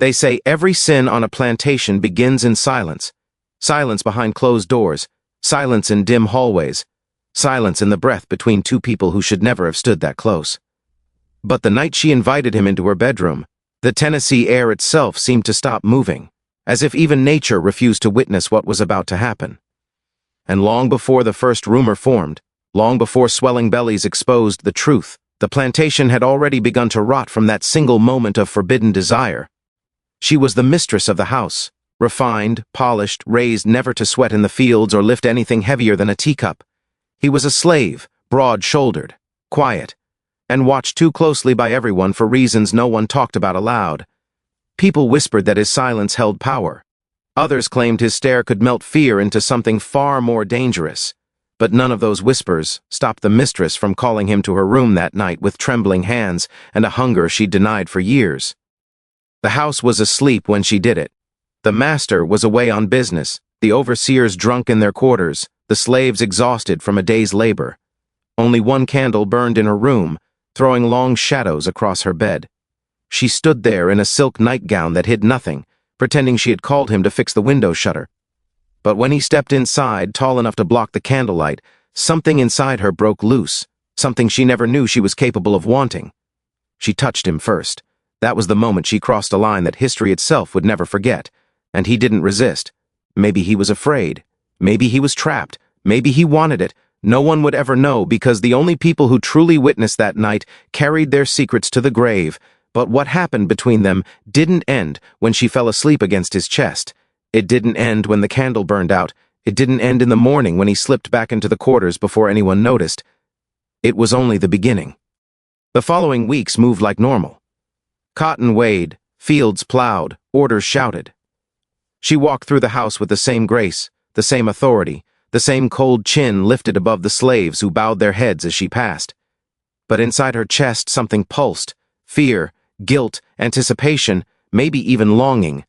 They say every sin on a plantation begins in silence. Silence behind closed doors, silence in dim hallways, silence in the breath between two people who should never have stood that close. But the night she invited him into her bedroom, the Tennessee air itself seemed to stop moving, as if even nature refused to witness what was about to happen. And long before the first rumor formed, long before swelling bellies exposed the truth, the plantation had already begun to rot from that single moment of forbidden desire. She was the mistress of the house, refined, polished, raised never to sweat in the fields or lift anything heavier than a teacup. He was a slave, broad-shouldered, quiet, and watched too closely by everyone for reasons no one talked about aloud. People whispered that his silence held power. Others claimed his stare could melt fear into something far more dangerous. But none of those whispers stopped the mistress from calling him to her room that night with trembling hands and a hunger she'd denied for years. The house was asleep when she did it. The master was away on business, the overseers drunk in their quarters, the slaves exhausted from a day's labor. Only one candle burned in her room, throwing long shadows across her bed. She stood there in a silk nightgown that hid nothing, pretending she had called him to fix the window shutter. But when he stepped inside, tall enough to block the candlelight, something inside her broke loose, something she never knew she was capable of wanting. She touched him first. That was the moment she crossed a line that history itself would never forget, and he didn't resist. Maybe he was afraid. Maybe he was trapped. Maybe he wanted it. No one would ever know, because the only people who truly witnessed that night carried their secrets to the grave. But what happened between them didn't end when she fell asleep against his chest. It didn't end when the candle burned out. It didn't end in the morning when he slipped back into the quarters before anyone noticed. It was only the beginning. The following weeks moved like normal. Cotton weighed, fields plowed, orders shouted. She walked through the house with the same grace, the same authority, the same cold chin lifted above the slaves who bowed their heads as she passed. But inside her chest something pulsed, fear, guilt, anticipation, maybe even longing.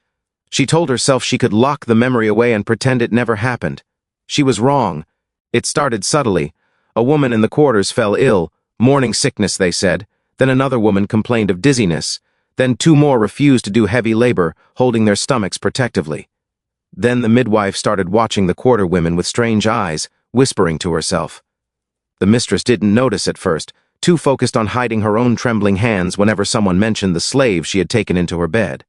She told herself she could lock the memory away and pretend it never happened. She was wrong. It started subtly. A woman in the quarters fell ill, morning sickness, they said. Then another woman complained of dizziness. Then two more refused to do heavy labor, holding their stomachs protectively. Then the midwife started watching the quarter women with strange eyes, whispering to herself. The mistress didn't notice at first, too focused on hiding her own trembling hands whenever someone mentioned the slave she had taken into her bed.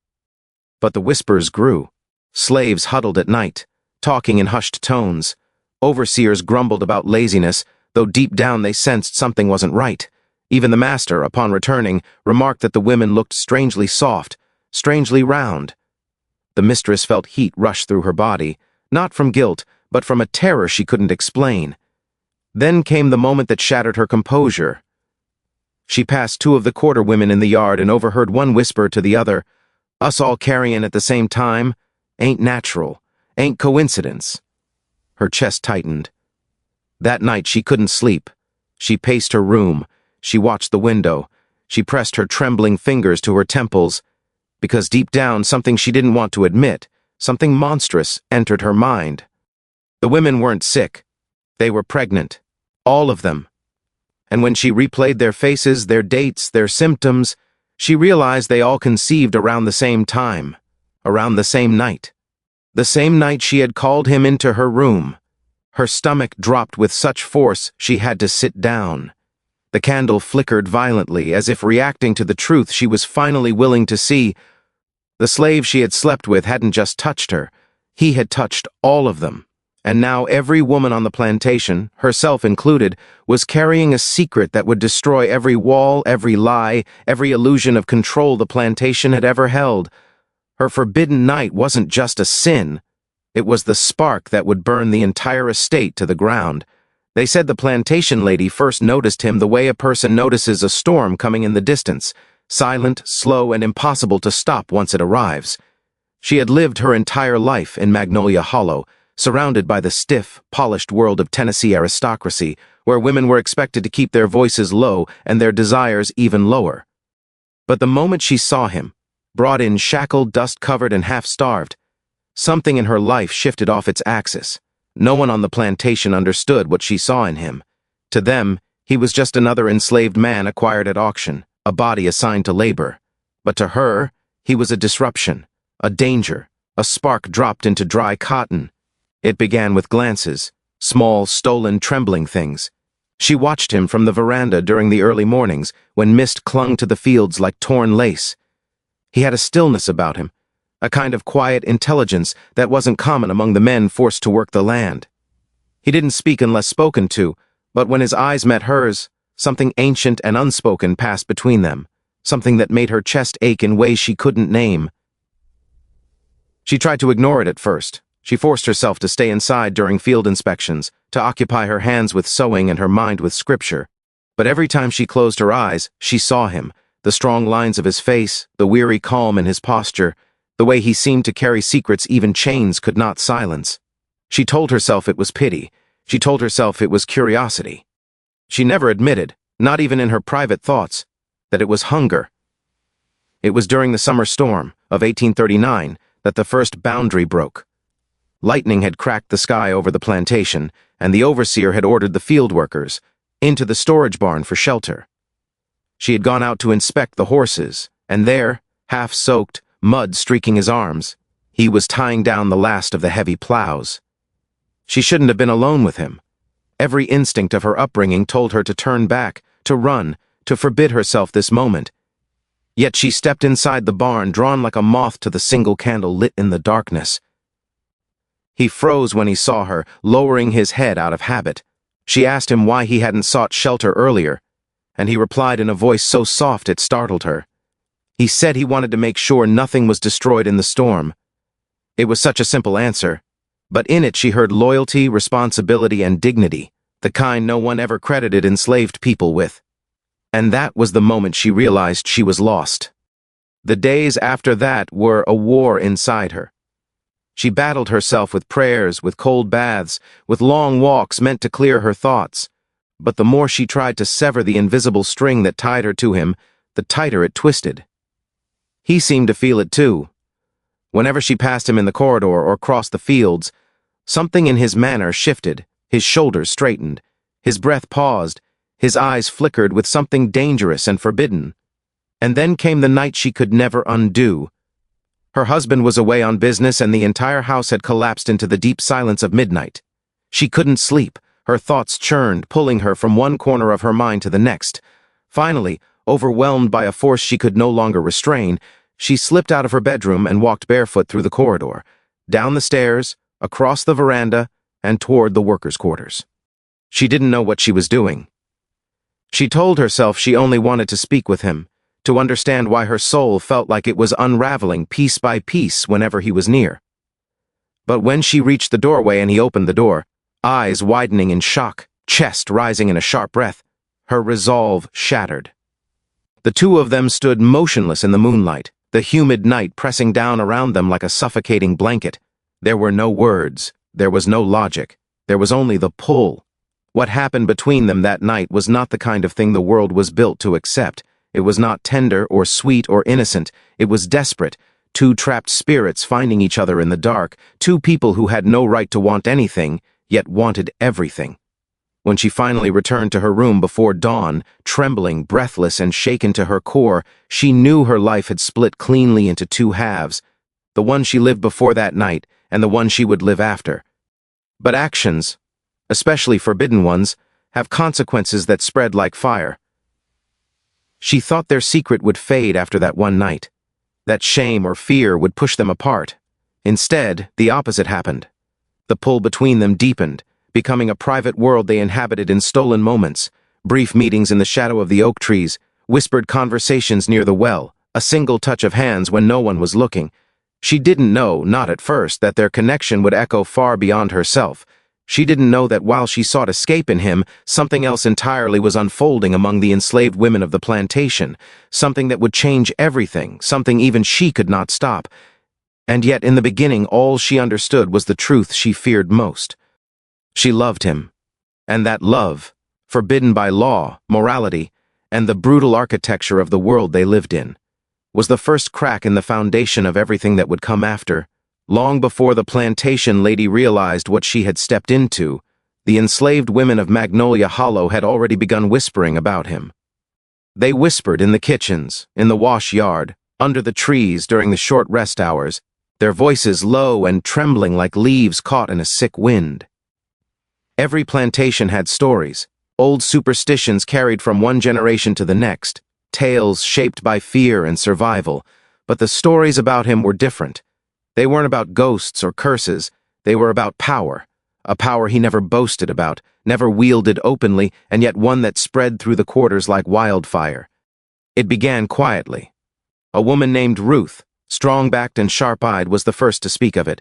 But the whispers grew. Slaves huddled at night, talking in hushed tones. Overseers grumbled about laziness, though deep down they sensed something wasn't right. Even the master, upon returning, remarked that the women looked strangely soft, strangely round. The mistress felt heat rush through her body, not from guilt, but from a terror she couldn't explain. Then came the moment that shattered her composure. She passed two of the quarter women in the yard and overheard one whisper to the other, "Us all carrying at the same time? Ain't natural. Ain't coincidence." Her chest tightened. That night she couldn't sleep. She paced her room. She watched the window. She pressed her trembling fingers to her temples, because deep down something she didn't want to admit, something monstrous, entered her mind. The women weren't sick. They were pregnant. All of them. And when she replayed their faces, their dates, their symptoms, she realized they all conceived around the same time, around the same night. The same night she had called him into her room. Her stomach dropped with such force she had to sit down. The candle flickered violently, as if reacting to the truth she was finally willing to see. The slave she had slept with hadn't just touched her. He had touched all of them. And now every woman on the plantation, herself included, was carrying a secret that would destroy every wall, every lie, every illusion of control the plantation had ever held. Her forbidden night wasn't just a sin. It was the spark that would burn the entire estate to the ground. They said the plantation lady first noticed him the way a person notices a storm coming in the distance, silent, slow, and impossible to stop once it arrives. She had lived her entire life in Magnolia Hollow, surrounded by the stiff, polished world of Tennessee aristocracy, where women were expected to keep their voices low and their desires even lower. But the moment she saw him, brought in shackled, dust-covered, and half-starved, something in her life shifted off its axis. No one on the plantation understood what she saw in him. To them, he was just another enslaved man acquired at auction, a body assigned to labor. But to her, He was a disruption, a danger, a spark dropped into dry cotton. It began with glances, small, stolen, trembling things. She watched him from the veranda during the early mornings when mist clung to the fields like torn lace. He had a stillness about him, a kind of quiet intelligence that wasn't common among the men forced to work the land. He didn't speak unless spoken to, but when his eyes met hers, something ancient and unspoken passed between them, something that made her chest ache in ways she couldn't name. She tried to ignore it at first. She forced herself to stay inside during field inspections, to occupy her hands with sewing and her mind with scripture. But every time she closed her eyes, she saw him, the strong lines of his face, the weary calm in his posture, the way he seemed to carry secrets even chains could not silence. She told herself it was pity. She told herself it was curiosity. She never admitted, not even in her private thoughts, that it was hunger. It was during the summer storm of 1839 that the first boundary broke. Lightning had cracked the sky over the plantation, and the overseer had ordered the field workers into the storage barn for shelter. She had gone out to inspect the horses, and there, half-soaked, mud streaking his arms, he was tying down the last of the heavy plows. She shouldn't have been alone with him. Every instinct of her upbringing told her to turn back, to run, to forbid herself this moment. Yet she stepped inside the barn, drawn like a moth to the single candle lit in the darkness. He froze when he saw her, lowering his head out of habit. She asked him why he hadn't sought shelter earlier, and he replied in a voice so soft it startled her. He said he wanted to make sure nothing was destroyed in the storm. It was such a simple answer, but in it she heard loyalty, responsibility, and dignity, the kind no one ever credited enslaved people with. And that was the moment she realized she was lost. The days after that were a war inside her. She battled herself with prayers, with cold baths, with long walks meant to clear her thoughts. But the more she tried to sever the invisible string that tied her to him, the tighter it twisted. He seemed to feel it too. Whenever she passed him in the corridor or crossed the fields, something in his manner shifted, his shoulders straightened, his breath paused, his eyes flickered with something dangerous and forbidden. And then came the night she could never undo. Her husband was away on business and the entire house had collapsed into the deep silence of midnight. She couldn't sleep. Her thoughts churned, pulling her from one corner of her mind to the next. Finally, overwhelmed by a force she could no longer restrain, she slipped out of her bedroom and walked barefoot through the corridor, down the stairs, across the veranda, and toward the workers' quarters. She didn't know what she was doing. She told herself she only wanted to speak with him, to understand why her soul felt like it was unraveling piece by piece whenever he was near. But when she reached the doorway and he opened the door, eyes widening in shock, chest rising in a sharp breath, her resolve shattered. The two of them stood motionless in the moonlight, the humid night pressing down around them like a suffocating blanket. There were no words, there was no logic, there was only the pull. What happened between them that night was not the kind of thing the world was built to accept. It was not tender or sweet or innocent. It was desperate. Two trapped spirits finding each other in the dark, two people who had no right to want anything, yet wanted everything. When she finally returned to her room before dawn, trembling, breathless, and shaken to her core, she knew her life had split cleanly into two halves, the one she lived before that night and the one she would live after. But actions, especially forbidden ones, have consequences that spread like fire. She thought their secret would fade after that one night, that shame or fear would push them apart. Instead, the opposite happened. The pull between them deepened, becoming a private world they inhabited in stolen moments, brief meetings in the shadow of the oak trees, whispered conversations near the well, a single touch of hands when no one was looking. She didn't know, not at first, that their connection would echo far beyond herself. She didn't know that while she sought escape in him, something else entirely was unfolding among the enslaved women of the plantation, something that would change everything, something even she could not stop. And yet in the beginning all she understood was the truth she feared most. She loved him, and that love, forbidden by law, morality, and the brutal architecture of the world they lived in, was the first crack in the foundation of everything that would come after. Long before the plantation lady realized what she had stepped into, the enslaved women of Magnolia Hollow had already begun whispering about him. They whispered in the kitchens, in the wash yard, Under the trees during the short rest hours, their voices low and trembling like leaves caught in a sick wind. Every plantation had stories, old superstitions carried from one generation to the next, tales shaped by fear and survival, but the stories about him were different. They weren't about ghosts or curses, they were about power, a power he never boasted about, never wielded openly, and yet one that spread through the quarters like wildfire. It began quietly. A woman named Ruth, strong-backed and sharp-eyed, was the first to speak of it.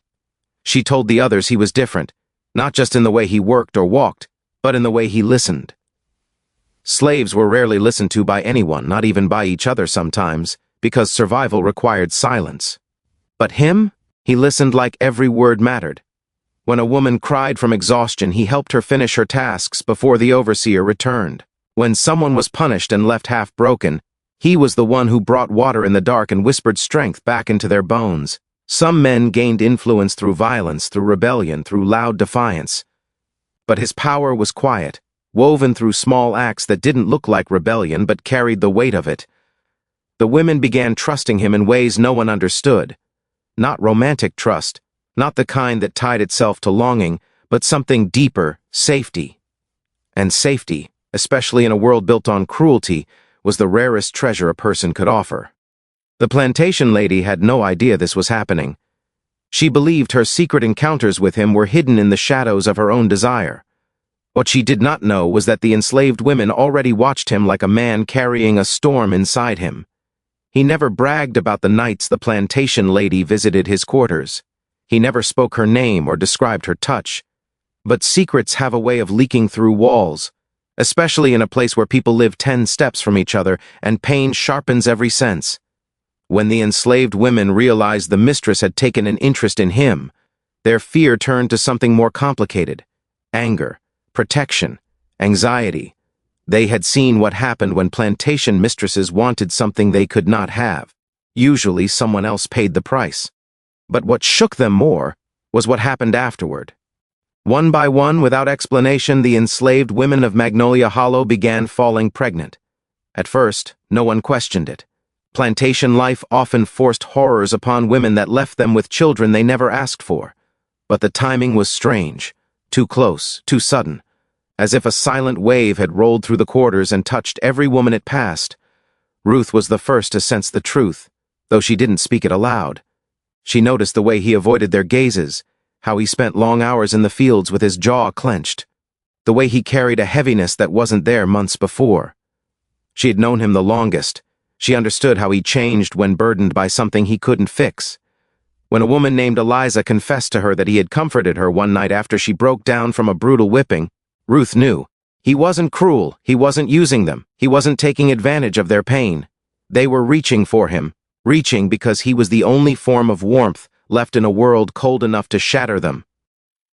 She told the others he was different, not just in the way he worked or walked, but in the way he listened. Slaves were rarely listened to by anyone, not even by each other sometimes, because survival required silence. But him? He listened like every word mattered. When a woman cried from exhaustion, he helped her finish her tasks before the overseer returned. When someone was punished and left half-broken, he was the one who brought water in the dark and whispered strength back into their bones. Some men gained influence through violence, through rebellion, through loud defiance. But his power was quiet, woven through small acts that didn't look like rebellion but carried the weight of it. The women began trusting him in ways no one understood. Not romantic trust, not the kind that tied itself to longing, but something deeper, safety. And safety, especially in a world built on cruelty, was the rarest treasure a person could offer. The plantation lady had no idea this was happening. She believed her secret encounters with him were hidden in the shadows of her own desire. What she did not know was that the enslaved women already watched him like a man carrying a storm inside him. He never bragged about the nights the plantation lady visited his quarters. He never spoke her name or described her touch. But secrets have a way of leaking through walls, especially in a place where people live 10 steps from each other and pain sharpens every sense. When the enslaved women realized the mistress had taken an interest in him, their fear turned to something more complicated: anger, protection, anxiety. They had seen what happened when plantation mistresses wanted something they could not have. Usually someone else paid the price. But what shook them more was what happened afterward. One by one, without explanation, the enslaved women of Magnolia Hollow began falling pregnant. At first, no one questioned it. Plantation life often forced horrors upon women that left them with children they never asked for. But the timing was strange, too close, too sudden. As if a silent wave had rolled through the quarters and touched every woman it passed. Ruth was the first to sense the truth, though she didn't speak it aloud. She noticed the way he avoided their gazes, how he spent long hours in the fields with his jaw clenched, the way he carried a heaviness that wasn't there months before. She had known him the longest. She understood how he changed when burdened by something he couldn't fix. When a woman named Eliza confessed to her that he had comforted her one night after she broke down from a brutal whipping, Ruth knew. He wasn't cruel, he wasn't using them, he wasn't taking advantage of their pain. They were reaching for him, reaching because he was the only form of warmth left in a world cold enough to shatter them.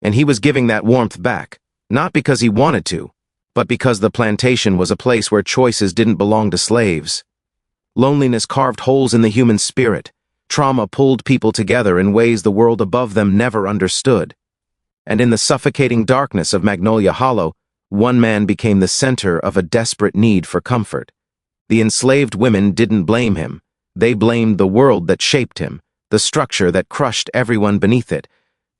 And he was giving that warmth back, not because he wanted to, but because the plantation was a place where choices didn't belong to slaves. Loneliness carved holes in the human spirit. Trauma pulled people together in ways the world above them never understood. And in the suffocating darkness of Magnolia Hollow, one man became the center of a desperate need for comfort. The enslaved women didn't blame him. They blamed the world that shaped him, the structure that crushed everyone beneath it.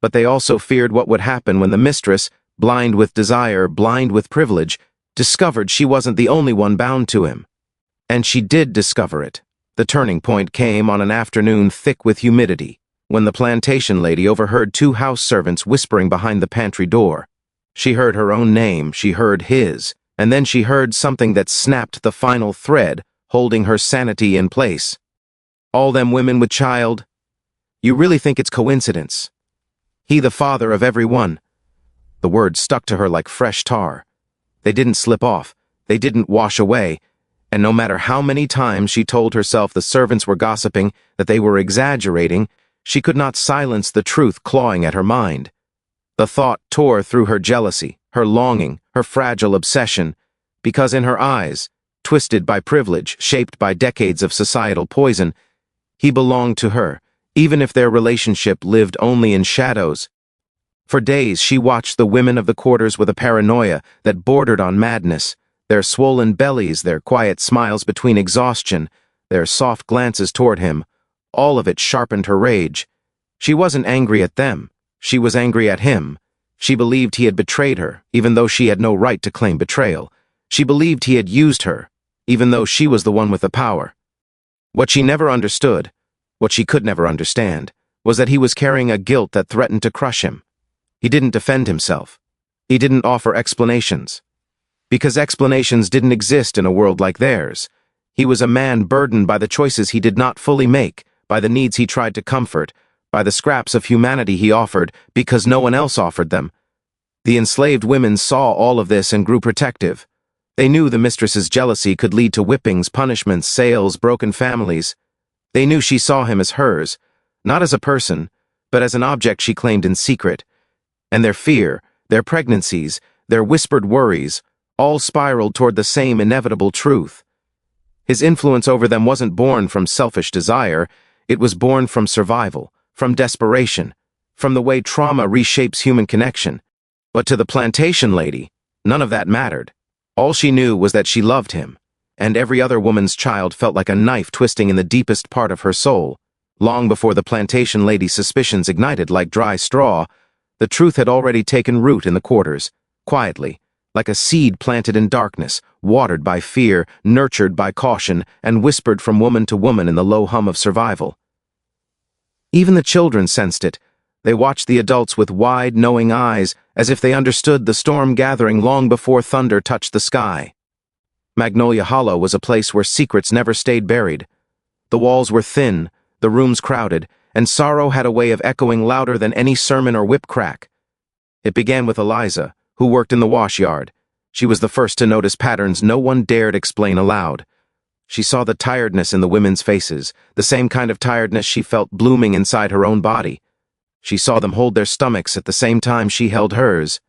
But they also feared what would happen when the mistress, blind with desire, blind with privilege, discovered she wasn't the only one bound to him. And she did discover it. The turning point came on an afternoon thick with humidity, when the plantation lady overheard 2 house servants whispering behind the pantry door. She heard her own name, she heard his, and then she heard something that snapped the final thread, holding her sanity in place. "All them women with child? You really think it's coincidence? He the father of every one." The words stuck to her like fresh tar. They didn't slip off, they didn't wash away, and no matter how many times she told herself the servants were gossiping, that they were exaggerating, she could not silence the truth clawing at her mind. The thought tore through her jealousy, her longing, her fragile obsession, because in her eyes, twisted by privilege, shaped by decades of societal poison, he belonged to her, even if their relationship lived only in shadows. For days she watched the women of the quarters with a paranoia that bordered on madness, their swollen bellies, their quiet smiles between exhaustion, their soft glances toward him, all of it sharpened her rage. She wasn't angry at them. She was angry at him. She believed he had betrayed her, even though she had no right to claim betrayal. She believed he had used her, even though she was the one with the power. What she never understood, what she could never understand, was that he was carrying a guilt that threatened to crush him. He didn't defend himself. He didn't offer explanations. Because explanations didn't exist in a world like theirs. He was a man burdened by the choices he did not fully make, by the needs he tried to comfort, by the scraps of humanity he offered because no one else offered them. The enslaved women saw all of this and grew protective. They knew the mistress's jealousy could lead to whippings, punishments, sales, broken families. They knew she saw him as hers, not as a person, but as an object she claimed in secret. And their fear, their pregnancies, their whispered worries, all spiraled toward the same inevitable truth. His influence over them wasn't born from selfish desire, it was born from survival, from desperation, from the way trauma reshapes human connection. But to the plantation lady, none of that mattered. All she knew was that she loved him, and every other woman's child felt like a knife twisting in the deepest part of her soul. Long before the plantation lady's suspicions ignited like dry straw, the truth had already taken root in the quarters, quietly, like a seed planted in darkness, watered by fear, nurtured by caution, and whispered from woman to woman in the low hum of survival. Even the children sensed it. They watched the adults with wide, knowing eyes, as if they understood the storm gathering long before thunder touched the sky. Magnolia Hollow was a place where secrets never stayed buried. The walls were thin, the rooms crowded, and sorrow had a way of echoing louder than any sermon or whip crack. It began with Eliza, who worked in the wash yard. She was the first to notice patterns no one dared explain aloud. She saw the tiredness in the women's faces, the same kind of tiredness she felt blooming inside her own body. She saw them hold their stomachs at the same time she held hers.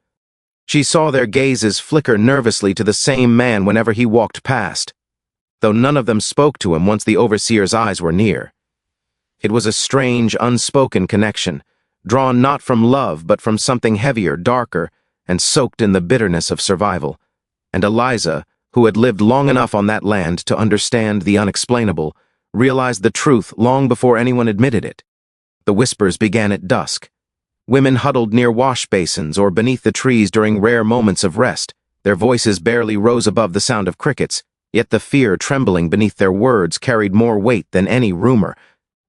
She saw their gazes flicker nervously to the same man whenever he walked past, though none of them spoke to him once the overseer's eyes were near. It was a strange, unspoken connection, drawn not from love but from something heavier, darker, and soaked in the bitterness of survival. And Eliza, who had lived long enough on that land to understand the unexplainable, realized the truth long before anyone admitted it. The whispers began at dusk. Women huddled near wash basins or beneath the trees during rare moments of rest. Their voices barely rose above the sound of crickets, yet the fear trembling beneath their words carried more weight than any rumor.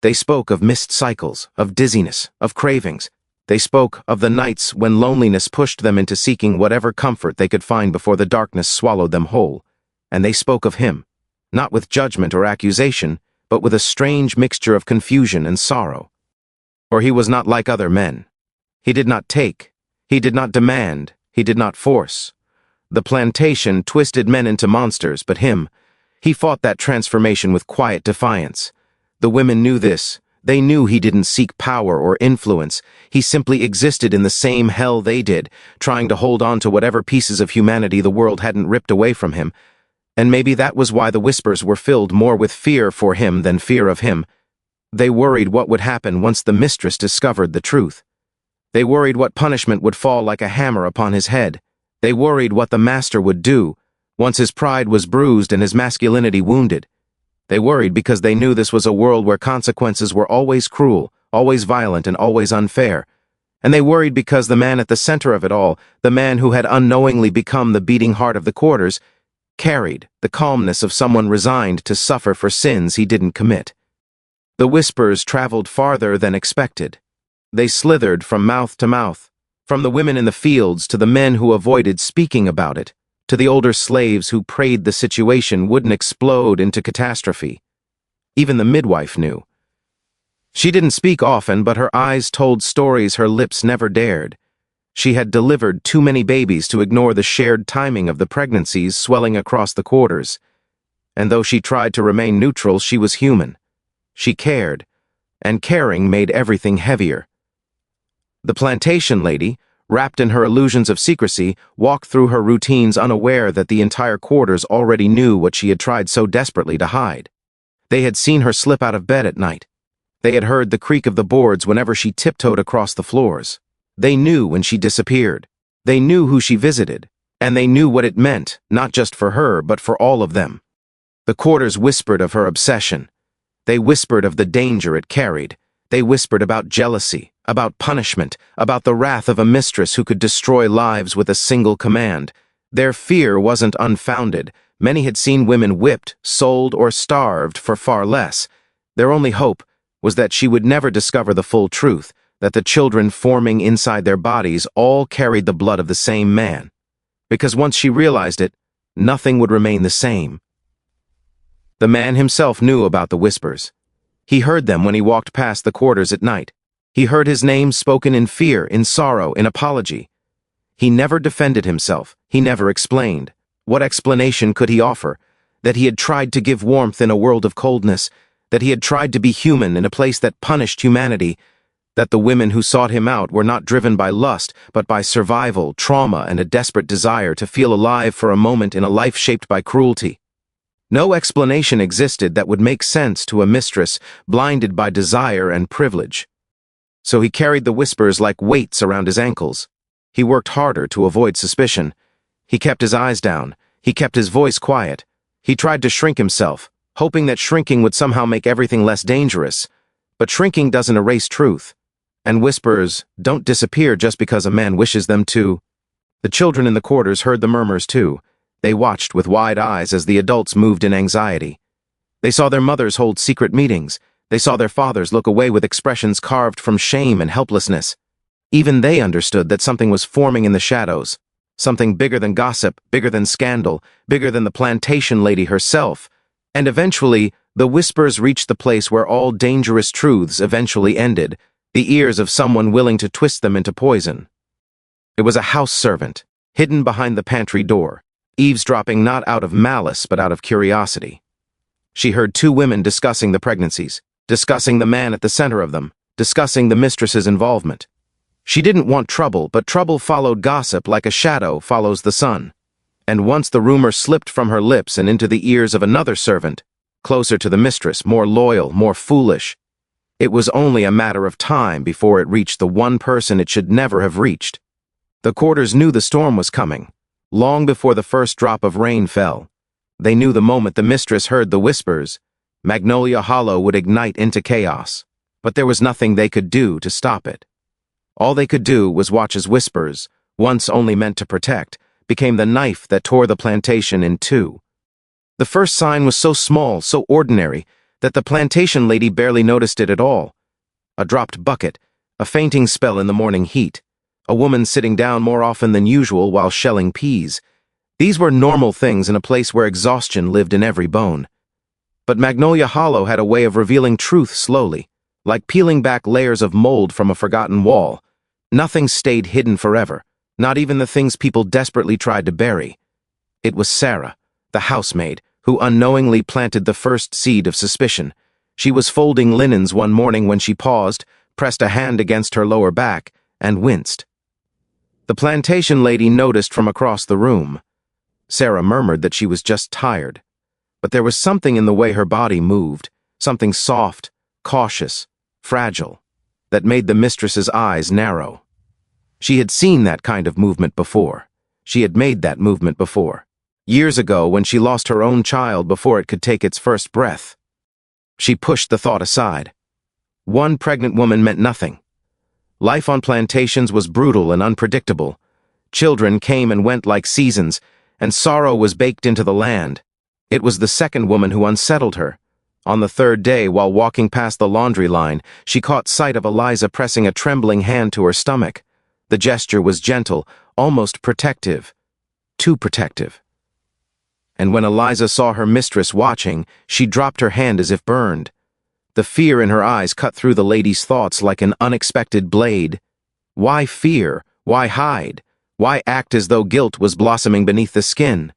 They spoke of missed cycles, of dizziness, of cravings. They spoke of the nights when loneliness pushed them into seeking whatever comfort they could find before the darkness swallowed them whole. And they spoke of him, not with judgment or accusation, but with a strange mixture of confusion and sorrow. For he was not like other men. He did not take, he did not demand, he did not force. The plantation twisted men into monsters, but he fought that transformation with quiet defiance. The women knew this. They knew he didn't seek power or influence. He simply existed in the same hell they did, trying to hold on to whatever pieces of humanity the world hadn't ripped away from him. And maybe that was why the whispers were filled more with fear for him than fear of him. They worried what would happen once the mistress discovered the truth. They worried what punishment would fall like a hammer upon his head. They worried what the master would do, once his pride was bruised and his masculinity wounded. They worried because they knew this was a world where consequences were always cruel, always violent, and always unfair. And they worried because the man at the center of it all, the man who had unknowingly become the beating heart of the quarters, carried the calmness of someone resigned to suffer for sins he didn't commit. The whispers traveled farther than expected. They slithered from mouth to mouth, from the women in the fields to the men who avoided speaking about it, to the older slaves who prayed the situation wouldn't explode into catastrophe. Even the midwife knew. She didn't speak often, but her eyes told stories her lips never dared. She had delivered too many babies to ignore the shared timing of the pregnancies swelling across the quarters. And though she tried to remain neutral, she was human. She cared, and caring made everything heavier. The plantation lady, wrapped in her illusions of secrecy, walked through her routines unaware that the entire quarters already knew what she had tried so desperately to hide. They had seen her slip out of bed at night. They had heard the creak of the boards whenever she tiptoed across the floors. They knew when she disappeared. They knew who she visited, and they knew what it meant, not just for her, but for all of them. The quarters whispered of her obsession. They whispered of the danger it carried. They whispered about jealousy, about punishment, about the wrath of a mistress who could destroy lives with a single command. Their fear wasn't unfounded. Many had seen women whipped, sold, or starved for far less. Their only hope was that she would never discover the full truth, that the children forming inside their bodies all carried the blood of the same man. Because once she realized it, nothing would remain the same. The man himself knew about the whispers. He heard them when he walked past the quarters at night. He heard his name spoken in fear, in sorrow, in apology. He never defended himself. He never explained. What explanation could he offer? That he had tried to give warmth in a world of coldness, that he had tried to be human in a place that punished humanity, that the women who sought him out were not driven by lust, but by survival, trauma, and a desperate desire to feel alive for a moment in a life shaped by cruelty. No explanation existed that would make sense to a mistress blinded by desire and privilege. So he carried the whispers like weights around his ankles. He worked harder to avoid suspicion. He kept his eyes down. He kept his voice quiet. He tried to shrink himself, hoping that shrinking would somehow make everything less dangerous. But shrinking doesn't erase truth. And whispers don't disappear just because a man wishes them to. The children in the quarters heard the murmurs too. They watched with wide eyes as the adults moved in anxiety. They saw their mothers hold secret meetings. They saw their fathers look away with expressions carved from shame and helplessness. Even they understood that something was forming in the shadows. Something bigger than gossip, bigger than scandal, bigger than the plantation lady herself. And eventually, the whispers reached the place where all dangerous truths eventually ended, the ears of someone willing to twist them into poison. It was a house servant, hidden behind the pantry door, eavesdropping not out of malice but out of curiosity. She heard two women discussing the pregnancies, discussing the man at the center of them, discussing the mistress's involvement. She didn't want trouble, but trouble followed gossip like a shadow follows the sun. And once the rumor slipped from her lips and into the ears of another servant, closer to the mistress, more loyal, more foolish, it was only a matter of time before it reached the one person it should never have reached. The quarters knew the storm was coming, long before the first drop of rain fell. They knew the moment the mistress heard the whispers, Magnolia Hollow would ignite into chaos. But there was nothing they could do to stop it. All they could do was watch as whispers, once only meant to protect, became the knife that tore the plantation in two. The first sign was so small, so ordinary, that the plantation lady barely noticed it at all. A dropped bucket, a fainting spell in the morning heat, a woman sitting down more often than usual while shelling peas. These were normal things in a place where exhaustion lived in every bone. But Magnolia Hollow had a way of revealing truth slowly, like peeling back layers of mold from a forgotten wall. Nothing stayed hidden forever, not even the things people desperately tried to bury. It was Sarah, the housemaid, who unknowingly planted the first seed of suspicion. She was folding linens one morning when she paused, pressed a hand against her lower back, and winced. The plantation lady noticed from across the room. Sarah murmured that she was just tired. But there was something in the way her body moved, something soft, cautious, fragile, that made the mistress's eyes narrow. She had seen that kind of movement before. She had made that movement before. Years ago, when she lost her own child before it could take its first breath. She pushed the thought aside. One pregnant woman meant nothing. Life on plantations was brutal and unpredictable. Children came and went like seasons, and sorrow was baked into the land. It was the second woman who unsettled her. On the third day, while walking past the laundry line, she caught sight of Eliza pressing a trembling hand to her stomach. The gesture was gentle, almost protective. Too protective. And when Eliza saw her mistress watching, she dropped her hand as if burned. The fear in her eyes cut through the lady's thoughts like an unexpected blade. Why fear? Why hide? Why act as though guilt was blossoming beneath the skin?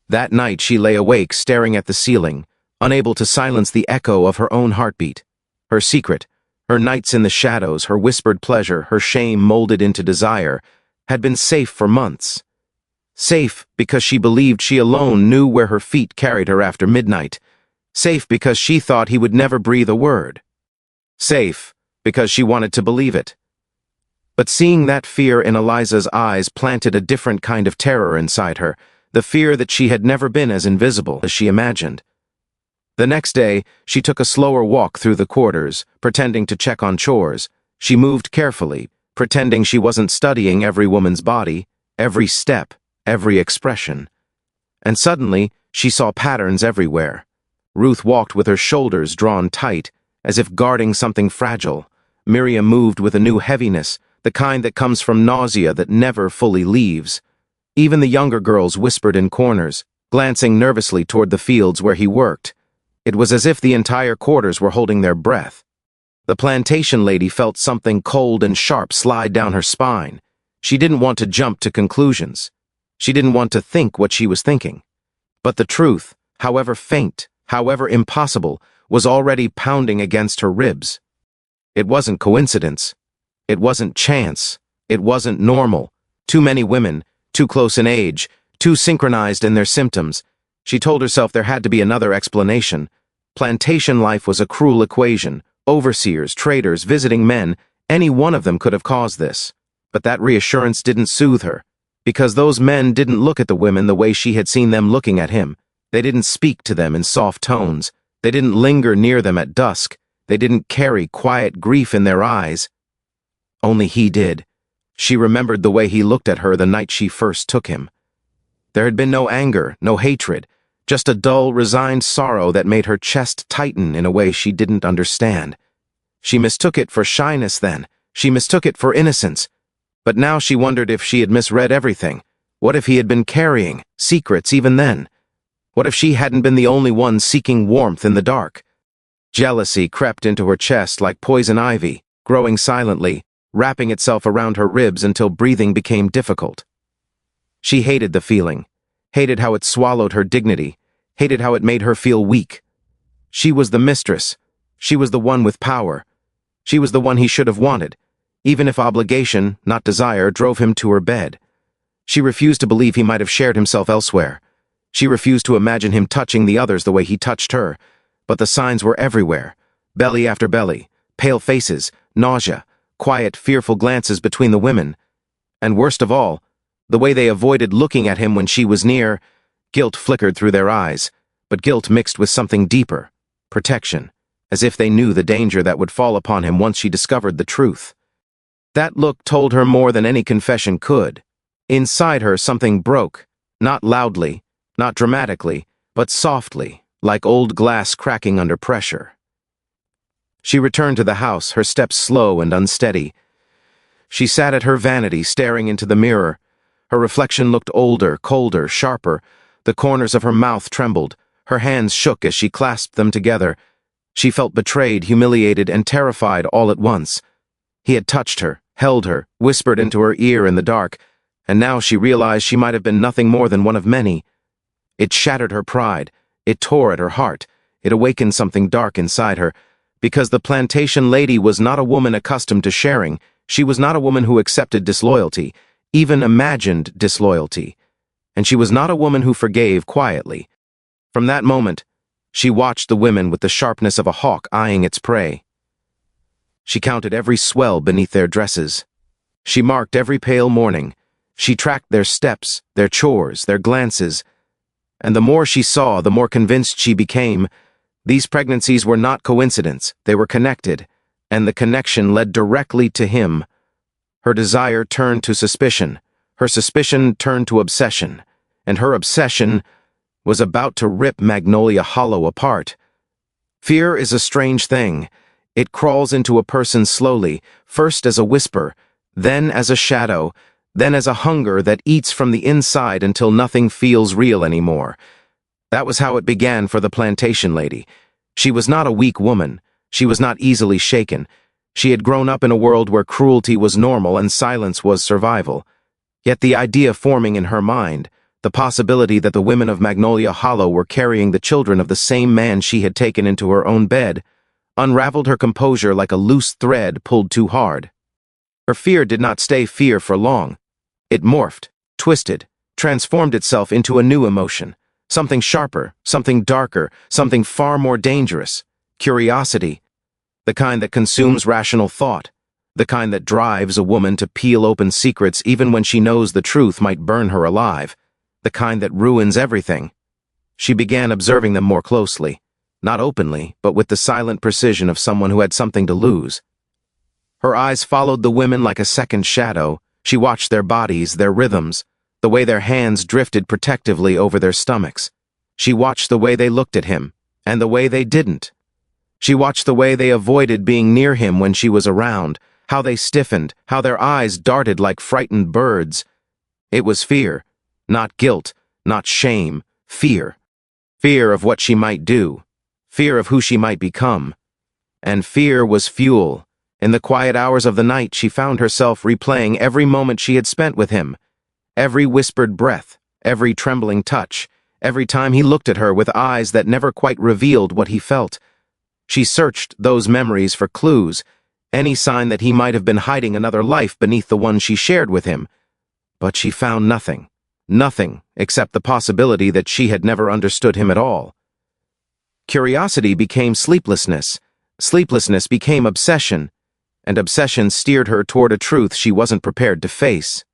That night she lay awake, staring at the ceiling, unable to silence the echo of her own heartbeat. Her secret, her nights in the shadows, her whispered pleasure, her shame molded into desire, had been safe for months. Safe because she believed she alone knew where her feet carried her after midnight. Safe because she thought he would never breathe a word. Safe because she wanted to believe it. But seeing that fear in Eliza's eyes planted a different kind of terror inside her, the fear that she had never been as invisible as she imagined. The next day, she took a slower walk through the quarters, pretending to check on chores. She moved carefully, pretending she wasn't studying every woman's body, every step, every expression. And suddenly, she saw patterns everywhere. Ruth walked with her shoulders drawn tight, as if guarding something fragile. Miriam moved with a new heaviness, the kind that comes from nausea that never fully leaves. Even the younger girls whispered in corners, glancing nervously toward the fields where he worked. It was as if the entire quarters were holding their breath. The plantation lady felt something cold and sharp slide down her spine. She didn't want to jump to conclusions. She didn't want to think what she was thinking. But the truth, however faint, however impossible, was already pounding against her ribs. It wasn't coincidence. It wasn't chance. It wasn't normal. Too many women, too close in age, too synchronized in their symptoms. She told herself there had to be another explanation. Plantation life was a cruel equation. Overseers, traders, visiting men, any one of them could have caused this. But that reassurance didn't soothe her, because those men didn't look at the women the way she had seen them looking at him. They didn't speak to them in soft tones. They didn't linger near them at dusk. They didn't carry quiet grief in their eyes. Only he did. She remembered the way he looked at her the night she first took him. There had been no anger, no hatred, just a dull, resigned sorrow that made her chest tighten in a way she didn't understand. She mistook it for shyness then. She mistook it for innocence. But now she wondered if she had misread everything. What if he had been carrying secrets even then? What if she hadn't been the only one seeking warmth in the dark? Jealousy crept into her chest like poison ivy, growing silently, wrapping itself around her ribs until breathing became difficult. She hated the feeling, hated how it swallowed her dignity, hated how it made her feel weak. She was the mistress. She was the one with power. She was the one he should have wanted, even if obligation, not desire, drove him to her bed. She refused to believe he might have shared himself elsewhere. She refused to imagine him touching the others the way he touched her. But the signs were everywhere. Belly after belly, pale faces, nausea, quiet, fearful glances between the women. And worst of all, the way they avoided looking at him when she was near. Guilt flickered through their eyes, but guilt mixed with something deeper, protection, as if they knew the danger that would fall upon him once she discovered the truth. That look told her more than any confession could. Inside her something broke, not loudly, not dramatically, but softly, like old glass cracking under pressure. She returned to the house, her steps slow and unsteady. She sat at her vanity, staring into the mirror. Her reflection looked older, colder, sharper. The corners of her mouth trembled. Her hands shook as she clasped them together. She felt betrayed, humiliated, and terrified all at once. He had touched her, held her, whispered into her ear in the dark, and now she realized she might have been nothing more than one of many. It shattered her pride. It tore at her heart. It awakened something dark inside her, because the plantation lady was not a woman accustomed to sharing. She was not a woman who accepted disloyalty, even imagined disloyalty. And she was not a woman who forgave quietly. From that moment, she watched the women with the sharpness of a hawk eyeing its prey. She counted every swell beneath their dresses. She marked every pale morning. She tracked their steps, their chores, their glances. And the more she saw, the more convinced she became. These pregnancies were not coincidence, they were connected, and the connection led directly to him. Her desire turned to suspicion, her suspicion turned to obsession, and her obsession was about to rip Magnolia Hollow apart. Fear is a strange thing. It crawls into a person slowly, first as a whisper, then as a shadow, then as a hunger that eats from the inside until nothing feels real anymore. That was how it began for the plantation lady. She was not a weak woman. She was not easily shaken. She had grown up in a world where cruelty was normal and silence was survival. Yet the idea forming in her mind, the possibility that the women of Magnolia Hollow were carrying the children of the same man she had taken into her own bed, unraveled her composure like a loose thread pulled too hard. Her fear did not stay fear for long. It morphed, twisted, transformed itself into a new emotion. Something sharper, something darker, something far more dangerous. Curiosity. The kind that consumes rational thought. The kind that drives a woman to peel open secrets even when she knows the truth might burn her alive. the kind that ruins everything. She began observing them more closely, not openly, but with the silent precision of someone who had something to lose. Her eyes followed the women like a second shadow. She watched their bodies, their rhythms, the way their hands drifted protectively over their stomachs. She watched the way they looked at him, and the way they didn't. She watched the way they avoided being near him when she was around, how they stiffened, how their eyes darted like frightened birds. It was fear, not guilt, not shame, fear. Fear of what she might do, fear of who she might become. And fear was fuel. In the quiet hours of the night, she found herself replaying every moment she had spent with him, every whispered breath, every trembling touch, every time he looked at her with eyes that never quite revealed what he felt. She searched those memories for clues, any sign that he might have been hiding another life beneath the one she shared with him. But she found nothing, nothing except the possibility that she had never understood him at all. Curiosity became sleeplessness, sleeplessness became obsession, and obsession steered her toward a truth she wasn't prepared to face.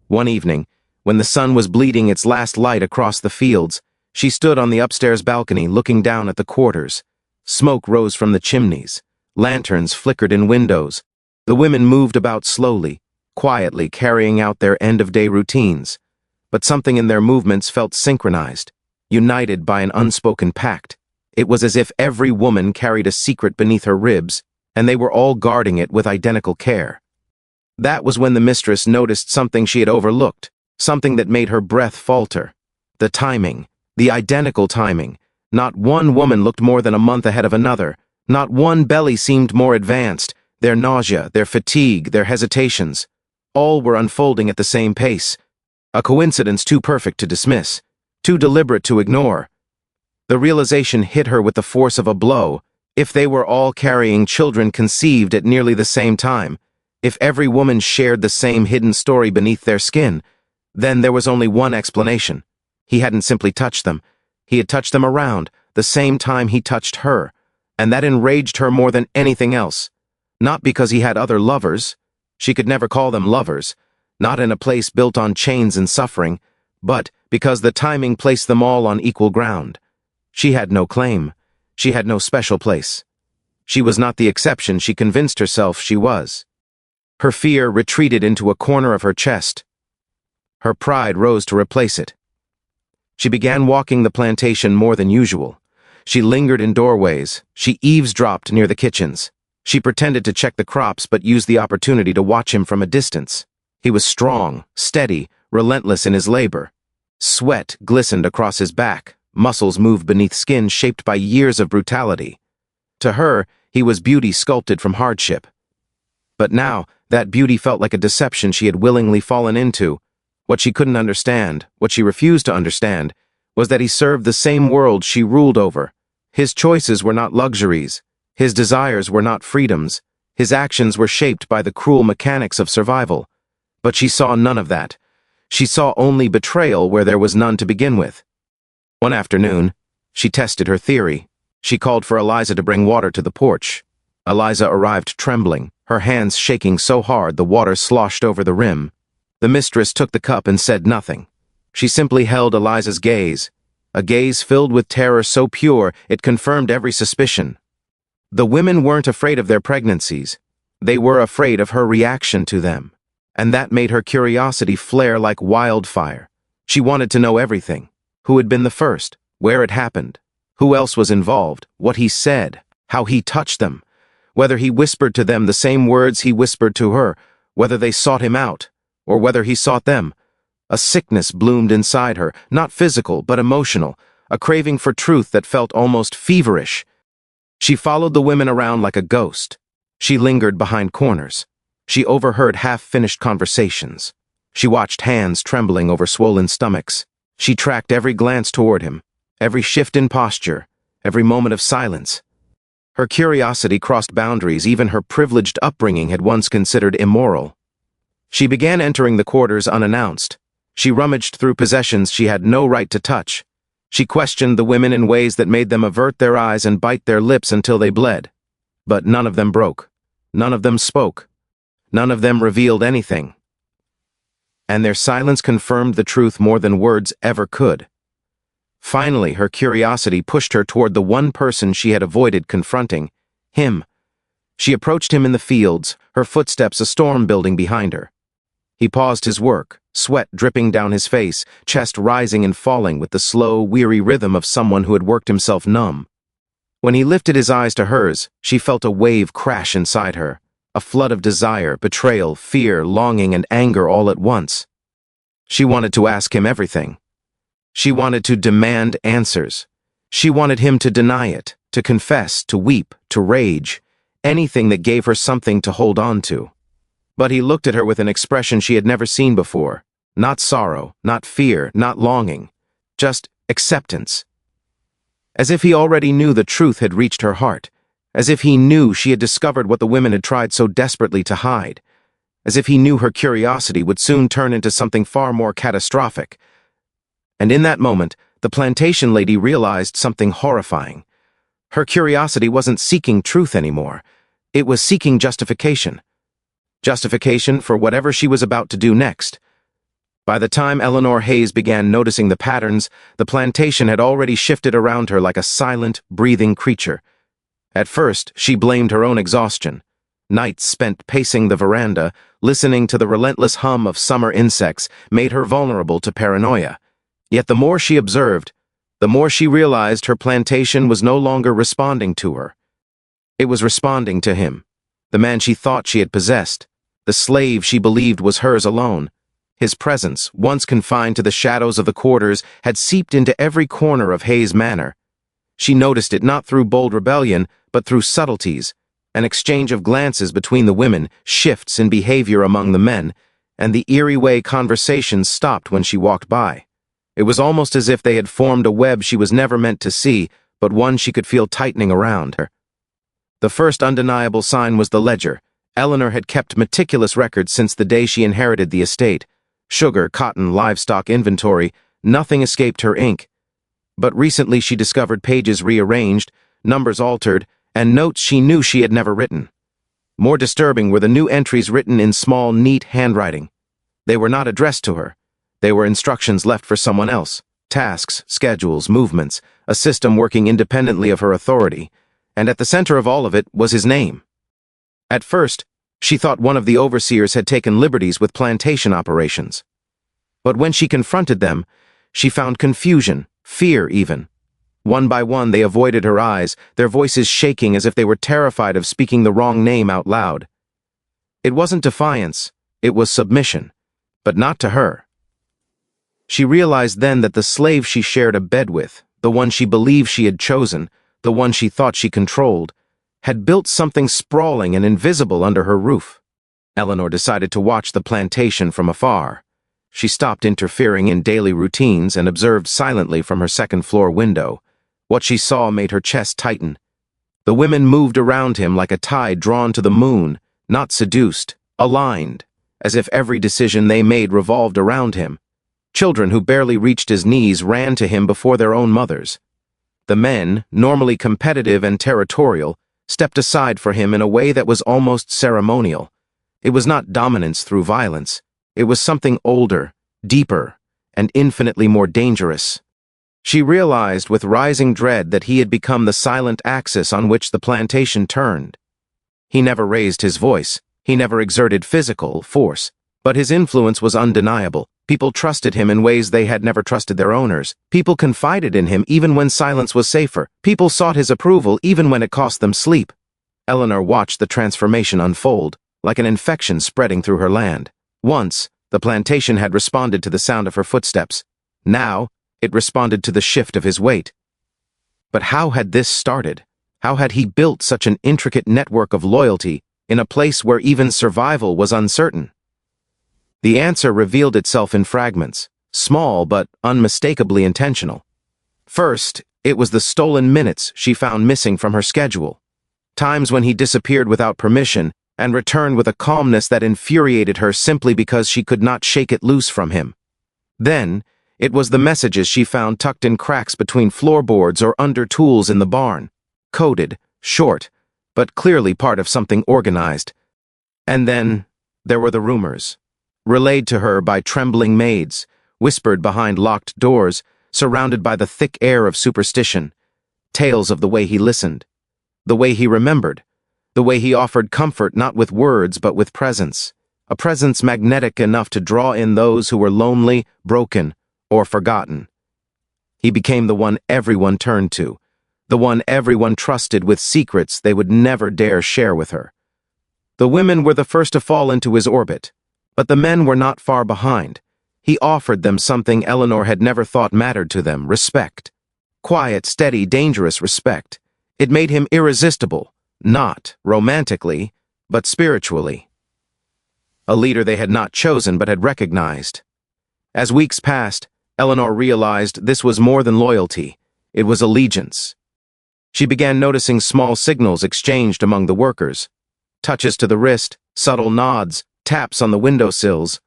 One evening, when the sun was bleeding its last light across the fields, she stood on the upstairs balcony looking down at the quarters. Smoke rose from the chimneys. Lanterns flickered in windows. The women moved about slowly, quietly carrying out their end-of-day routines. But something in their movements felt synchronized, united by an unspoken pact. It was as if every woman carried a secret beneath her ribs, and they were all guarding it with identical care. That was when the mistress noticed something she had overlooked, something that made her breath falter. The timing, the identical timing. Not one woman looked more than a month ahead of another. Not one belly seemed more advanced. Their nausea, their fatigue, their hesitations. All were unfolding at the same pace. A coincidence too perfect to dismiss, too deliberate to ignore. The realization hit her with the force of a blow. If they were all carrying children conceived at nearly the same time, if every woman shared the same hidden story beneath their skin, then there was only one explanation. He hadn't simply touched them. He had touched them around, the same time he touched her, and that enraged her more than anything else. Not because he had other lovers. She could never call them lovers, not in a place built on chains and suffering, but because the timing placed them all on equal ground. She had no claim. She had no special place. She was not the exception she convinced herself she was. Her fear retreated into a corner of her chest. Her pride rose to replace it. She began walking the plantation more than usual. She lingered in doorways. She eavesdropped near the kitchens. She pretended to check the crops but used the opportunity to watch him from a distance. He was strong, steady, relentless in his labor. Sweat glistened across his back. Muscles moved beneath skin shaped by years of brutality. To her, he was beauty sculpted from hardship. But now, that beauty felt like a deception she had willingly fallen into. What she couldn't understand, what she refused to understand, was that he served the same world she ruled over. His choices were not luxuries. His desires were not freedoms. His actions were shaped by the cruel mechanics of survival. But she saw none of that. She saw only betrayal where there was none to begin with. One afternoon, she tested her theory. She called for Eliza to bring water to the porch. Eliza arrived trembling, her hands shaking so hard the water sloshed over the rim. The mistress took the cup and said nothing. She simply held Eliza's gaze, a gaze filled with terror so pure it confirmed every suspicion. The women weren't afraid of their pregnancies. They were afraid of her reaction to them. And that made her curiosity flare like wildfire. She wanted to know everything. Who had been the first? Where it happened? Who else was involved? What he said? How he touched them? Whether he whispered to them the same words he whispered to her? Whether they sought him out? Or whether he sought them? A sickness bloomed inside her, not physical but emotional, a craving for truth that felt almost feverish. She followed the women around like a ghost. She lingered behind corners. She overheard half-finished conversations. She watched hands trembling over swollen stomachs. She tracked every glance toward him, every shift in posture, every moment of silence. Her curiosity crossed boundaries even her privileged upbringing had once considered immoral. She began entering the quarters unannounced. She rummaged through possessions she had no right to touch. She questioned the women in ways that made them avert their eyes and bite their lips until they bled. But none of them broke. None of them spoke. None of them revealed anything. and their silence confirmed the truth more than words ever could. Finally, her curiosity pushed her toward the one person she had avoided confronting, him. She approached him in the fields, her footsteps a storm building behind her. He paused his work, sweat dripping down his face, chest rising and falling with the slow, weary rhythm of someone who had worked himself numb. When he lifted his eyes to hers, she felt a wave crash inside her, a flood of desire, betrayal, fear, longing, and anger all at once. She wanted to ask him everything. She wanted to demand answers. She wanted him to deny it, to confess, to weep, to rage, anything that gave her something to hold on to. But he looked at her with an expression she had never seen before. Not sorrow, not fear, not longing. Just acceptance. As if he already knew the truth had reached her heart. As if he knew she had discovered what the women had tried so desperately to hide. As if he knew her curiosity would soon turn into something far more catastrophic. And in that moment, the plantation lady realized something horrifying. Her curiosity wasn't seeking truth anymore. It was seeking justification. Justification for whatever she was about to do next. By the time Eleanor Hayes began noticing the patterns, the plantation had already shifted around her like a silent, breathing creature. At first, she blamed her own exhaustion. Nights spent pacing the veranda, listening to the relentless hum of summer insects, made her vulnerable to paranoia. Yet the more she observed, the more she realized her plantation was no longer responding to her. It was responding to him, the man she thought she had possessed, the slave she believed was hers alone. His presence, once confined to the shadows of the quarters, had seeped into every corner of Hayes Manor. She noticed it not through bold rebellion, but through subtleties, an exchange of glances between the women, shifts in behavior among the men, and the eerie way conversations stopped when she walked by. It was almost as if they had formed a web she was never meant to see, but one she could feel tightening around her. The first undeniable sign was the ledger. Eleanor had kept meticulous records since the day she inherited the estate. Sugar, cotton, livestock inventory, nothing escaped her ink. But recently she discovered pages rearranged, numbers altered, and notes she knew she had never written. More disturbing were the new entries written in small, neat handwriting. They were not addressed to her. They were instructions left for someone else, tasks, schedules, movements, a system working independently of her authority, and at the center of all of it was his name. At first, she thought one of the overseers had taken liberties with plantation operations. But when she confronted them, she found confusion, fear even. One by one they avoided her eyes, their voices shaking as if they were terrified of speaking the wrong name out loud. It wasn't defiance, it was submission, but not to her. She realized then that the slave she shared a bed with, the one she believed she had chosen, the one she thought she controlled, had built something sprawling and invisible under her roof. Eleanor decided to watch the plantation from afar. She stopped interfering in daily routines and observed silently from her second-floor window. What she saw made her chest tighten. The women moved around him like a tide drawn to the moon, not seduced, aligned, as if every decision they made revolved around him. Children who barely reached his knees ran to him before their own mothers. The men, normally competitive and territorial, stepped aside for him in a way that was almost ceremonial. It was not dominance through violence. It was something older, deeper, and infinitely more dangerous. She realized with rising dread that he had become the silent axis on which the plantation turned. He never raised his voice. He never exerted physical force. But his influence was undeniable. People trusted him in ways they had never trusted their owners. People confided in him even when silence was safer. People sought his approval even when it cost them sleep. Eleanor watched the transformation unfold, like an infection spreading through her land. Once, the plantation had responded to the sound of her footsteps. Now, it responded to the shift of his weight. But how had this started? How had he built such an intricate network of loyalty in a place where even survival was uncertain? The answer revealed itself in fragments, small but unmistakably intentional. First, it was the stolen minutes she found missing from her schedule. Times when he disappeared without permission and returned with a calmness that infuriated her simply because she could not shake it loose from him. Then, it was the messages she found tucked in cracks between floorboards or under tools in the barn, coded, short, but clearly part of something organized. And then, there were the rumors. relayed to her by trembling maids, whispered behind locked doors, surrounded by the thick air of superstition. Tales of the way he listened, the way he remembered, the way he offered comfort not with words but with presence, a presence magnetic enough to draw in those who were lonely, broken, or forgotten. He became the one everyone turned to, the one everyone trusted with secrets they would never dare share with her. The women were the first to fall into his orbit, but the men were not far behind. He offered them something Eleanor had never thought mattered to them: respect. Quiet, steady, dangerous respect. It made him irresistible, not romantically, but spiritually. A leader they had not chosen but had recognized. As weeks passed, Eleanor realized this was more than loyalty. It was allegiance. She began noticing small signals exchanged among the workers. Touches to the wrist, subtle nods, taps on the windowsills.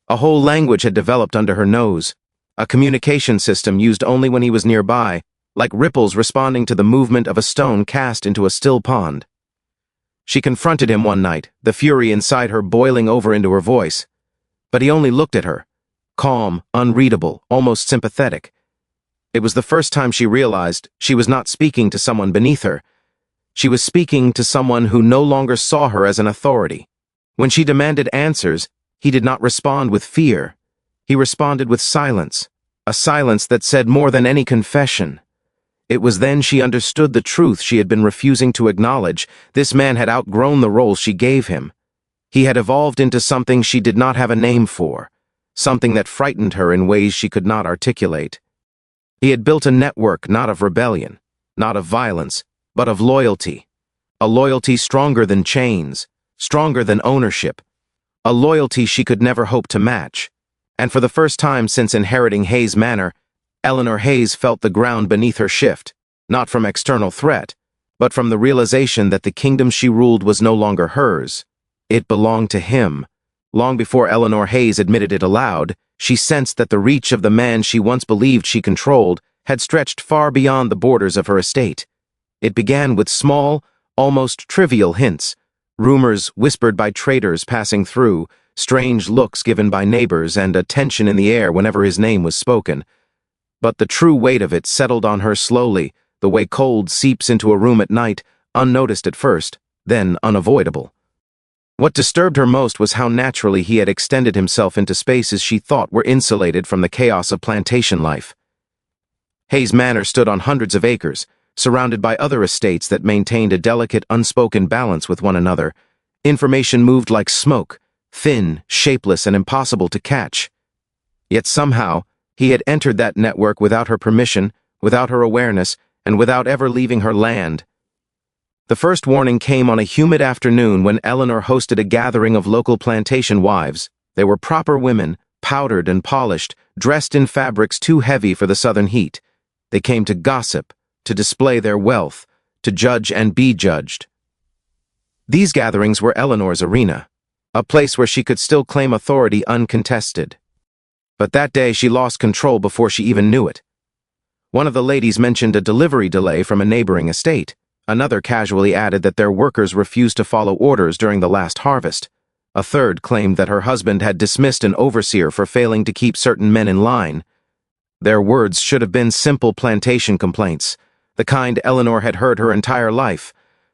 A whole language had developed under her nose, a communication system used only when he was nearby, like ripples responding to the movement of a stone cast into a still pond. She confronted him one night, the fury inside her boiling over into her voice. But he only looked at her, calm, unreadable, almost sympathetic. It was the first time she realized she was not speaking to someone beneath her. She was speaking to someone who no longer saw her as an authority. When she demanded answers, he did not respond with fear. He responded with silence, a silence that said more than any confession. It was then she understood the truth she had been refusing to acknowledge. This man had outgrown the role she gave him. He had evolved into something she did not have a name for, something that frightened her in ways she could not articulate. He had built a network not of rebellion, not of violence, but of loyalty. A loyalty stronger than chains, stronger than ownership. A loyalty she could never hope to match. And for the first time since inheriting Hayes Manor, Eleanor Hayes felt the ground beneath her shift, not from external threat, but from the realization that the kingdom she ruled was no longer hers. It belonged to him. Long before Eleanor Hayes admitted it aloud, she sensed that the reach of the man she once believed she controlled had stretched far beyond the borders of her estate. It began with small, almost trivial hints, rumors whispered by traders passing through, strange looks given by neighbors, and a tension in the air whenever his name was spoken. But the true weight of it settled on her slowly, the way cold seeps into a room at night, unnoticed at first, then unavoidable. What disturbed her most was how naturally he had extended himself into spaces she thought were insulated from the chaos of plantation life. Hayes Manor stood on hundreds of acres, surrounded by other estates that maintained a delicate, unspoken balance with one another. Information moved like smoke, thin, shapeless, and impossible to catch. Yet somehow, he had entered that network without her permission, without her awareness, and without ever leaving her land. The first warning came on a humid afternoon when Eleanor hosted a gathering of local plantation wives. They were proper women, powdered and polished, dressed in fabrics too heavy for the southern heat. They came to gossip, to display their wealth, to judge and be judged. These gatherings were Eleanor's arena, a place where she could still claim authority uncontested. But that day she lost control before she even knew it. One of the ladies mentioned a delivery delay from a neighboring estate. Another casually added that their workers refused to follow orders during the last harvest. A third claimed that her husband had dismissed an overseer for failing to keep certain men in line. Their words should have been simple plantation complaints, the kind Eleanor had heard her entire life.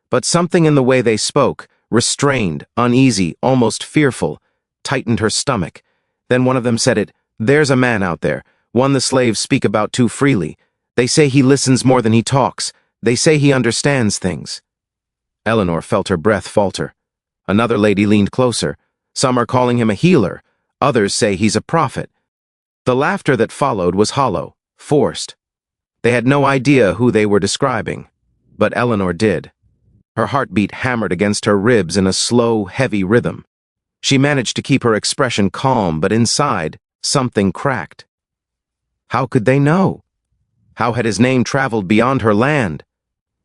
But something in the way they spoke, restrained, uneasy, almost fearful, tightened her stomach. Then one of them said it, "There's a man out there, one the slaves speak about too freely. They say he listens more than he talks. They say he understands things." Eleanor felt her breath falter. Another lady leaned closer. "Some are calling him a healer. Others say he's a prophet." The laughter that followed was hollow, forced. They had no idea who they were describing, but Eleanor did. Her heartbeat hammered against her ribs in a slow, heavy rhythm. She managed to keep her expression calm, but inside, something cracked. How could they know? How had his name traveled beyond her land?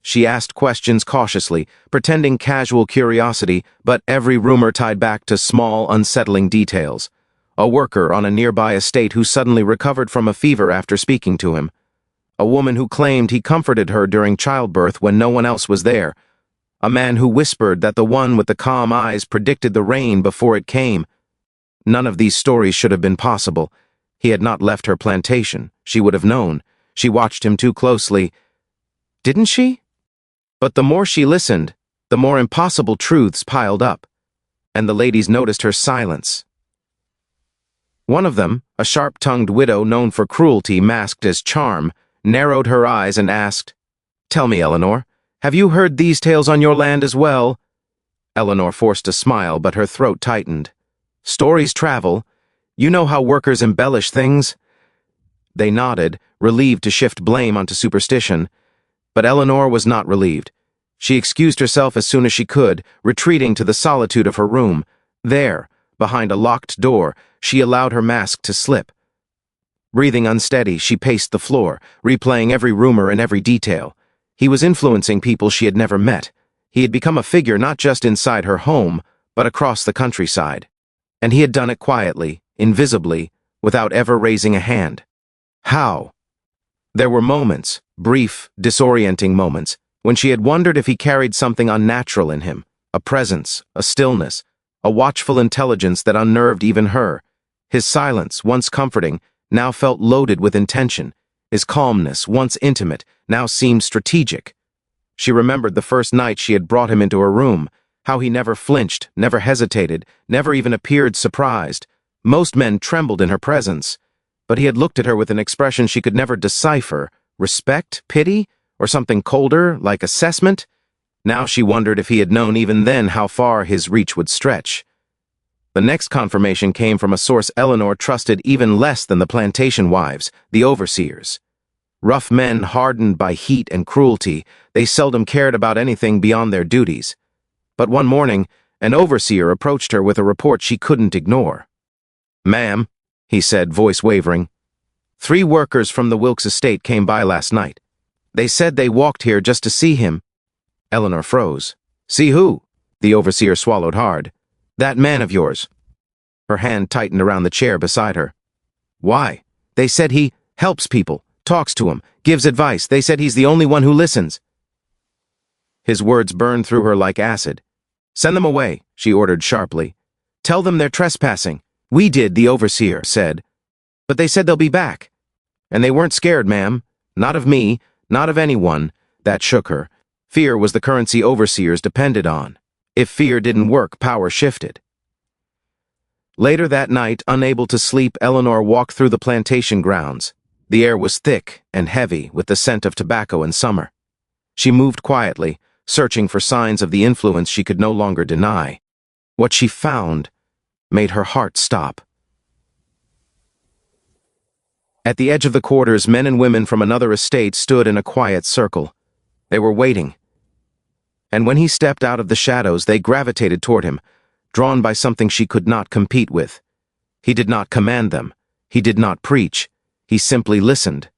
She asked questions cautiously, pretending casual curiosity, but every rumor tied back to small, unsettling details. A worker on a nearby estate who suddenly recovered from a fever after speaking to him. A woman who claimed he comforted her during childbirth when no one else was there. A man who whispered that the one with the calm eyes predicted the rain before it came. None of these stories should have been possible. He had not left her plantation. She would have known. She watched him too closely. Didn't she? But the more she listened, the more impossible truths piled up, and the ladies noticed her silence. One of them, a sharp-tongued widow known for cruelty masked as charm, narrowed her eyes and asked, "Tell me, Eleanor, have you heard these tales on your land as well?" Eleanor forced a smile, but her throat tightened. "Stories travel. You know how workers embellish things." They nodded, relieved to shift blame onto superstition. But Eleanor was not relieved. She excused herself as soon as she could, retreating to the solitude of her room. There, behind a locked door, she allowed her mask to slip. Breathing unsteady, she paced the floor, replaying every rumor and every detail. He was influencing people she had never met. He had become a figure not just inside her home, but across the countryside. And he had done it quietly, invisibly, without ever raising a hand. How? There were moments, brief, disorienting moments, when she had wondered if he carried something unnatural in him, a presence, a stillness, a watchful intelligence that unnerved even her. His silence, once comforting, now felt loaded with intention. His calmness, once intimate, now seemed strategic. She remembered the first night she had brought him into her room, how he never flinched, never hesitated, never even appeared surprised. Most men trembled in her presence, but he had looked at her with an expression she could never decipher. Respect, pity, or something colder, like assessment? Now she wondered if he had known even then how far his reach would stretch. The next confirmation came from a source Eleanor trusted even less than the plantation wives, the overseers. Rough men hardened by heat and cruelty, they seldom cared about anything beyond their duties. But one morning, an overseer approached her with a report she couldn't ignore. "Ma'am," he said, voice wavering, "3 workers from the Wilkes estate came by last night. They said they walked here just to see him." Eleanor froze. "See who?" The overseer swallowed hard. "That man of yours." Her hand tightened around the chair beside her. "Why?" "They said he helps people, talks to them, gives advice. They said he's the only one who listens." His words burned through her like acid. "Send them away," she ordered sharply. "Tell them they're trespassing." "We did," the overseer said. "But they said they'll be back." "And they weren't scared, ma'am. Not of me, not of anyone." That shook her. Fear was the currency overseers depended on. If fear didn't work, power shifted. Later that night, unable to sleep, Eleanor walked through the plantation grounds. The air was thick and heavy with the scent of tobacco in summer. She moved quietly, searching for signs of the influence she could no longer deny. What she found made her heart stop. At the edge of the quarters, men and women from another estate stood in a quiet circle. They were waiting. And when he stepped out of the shadows, they gravitated toward him, drawn by something she could not compete with. He did not command them. He did not preach. He simply listened.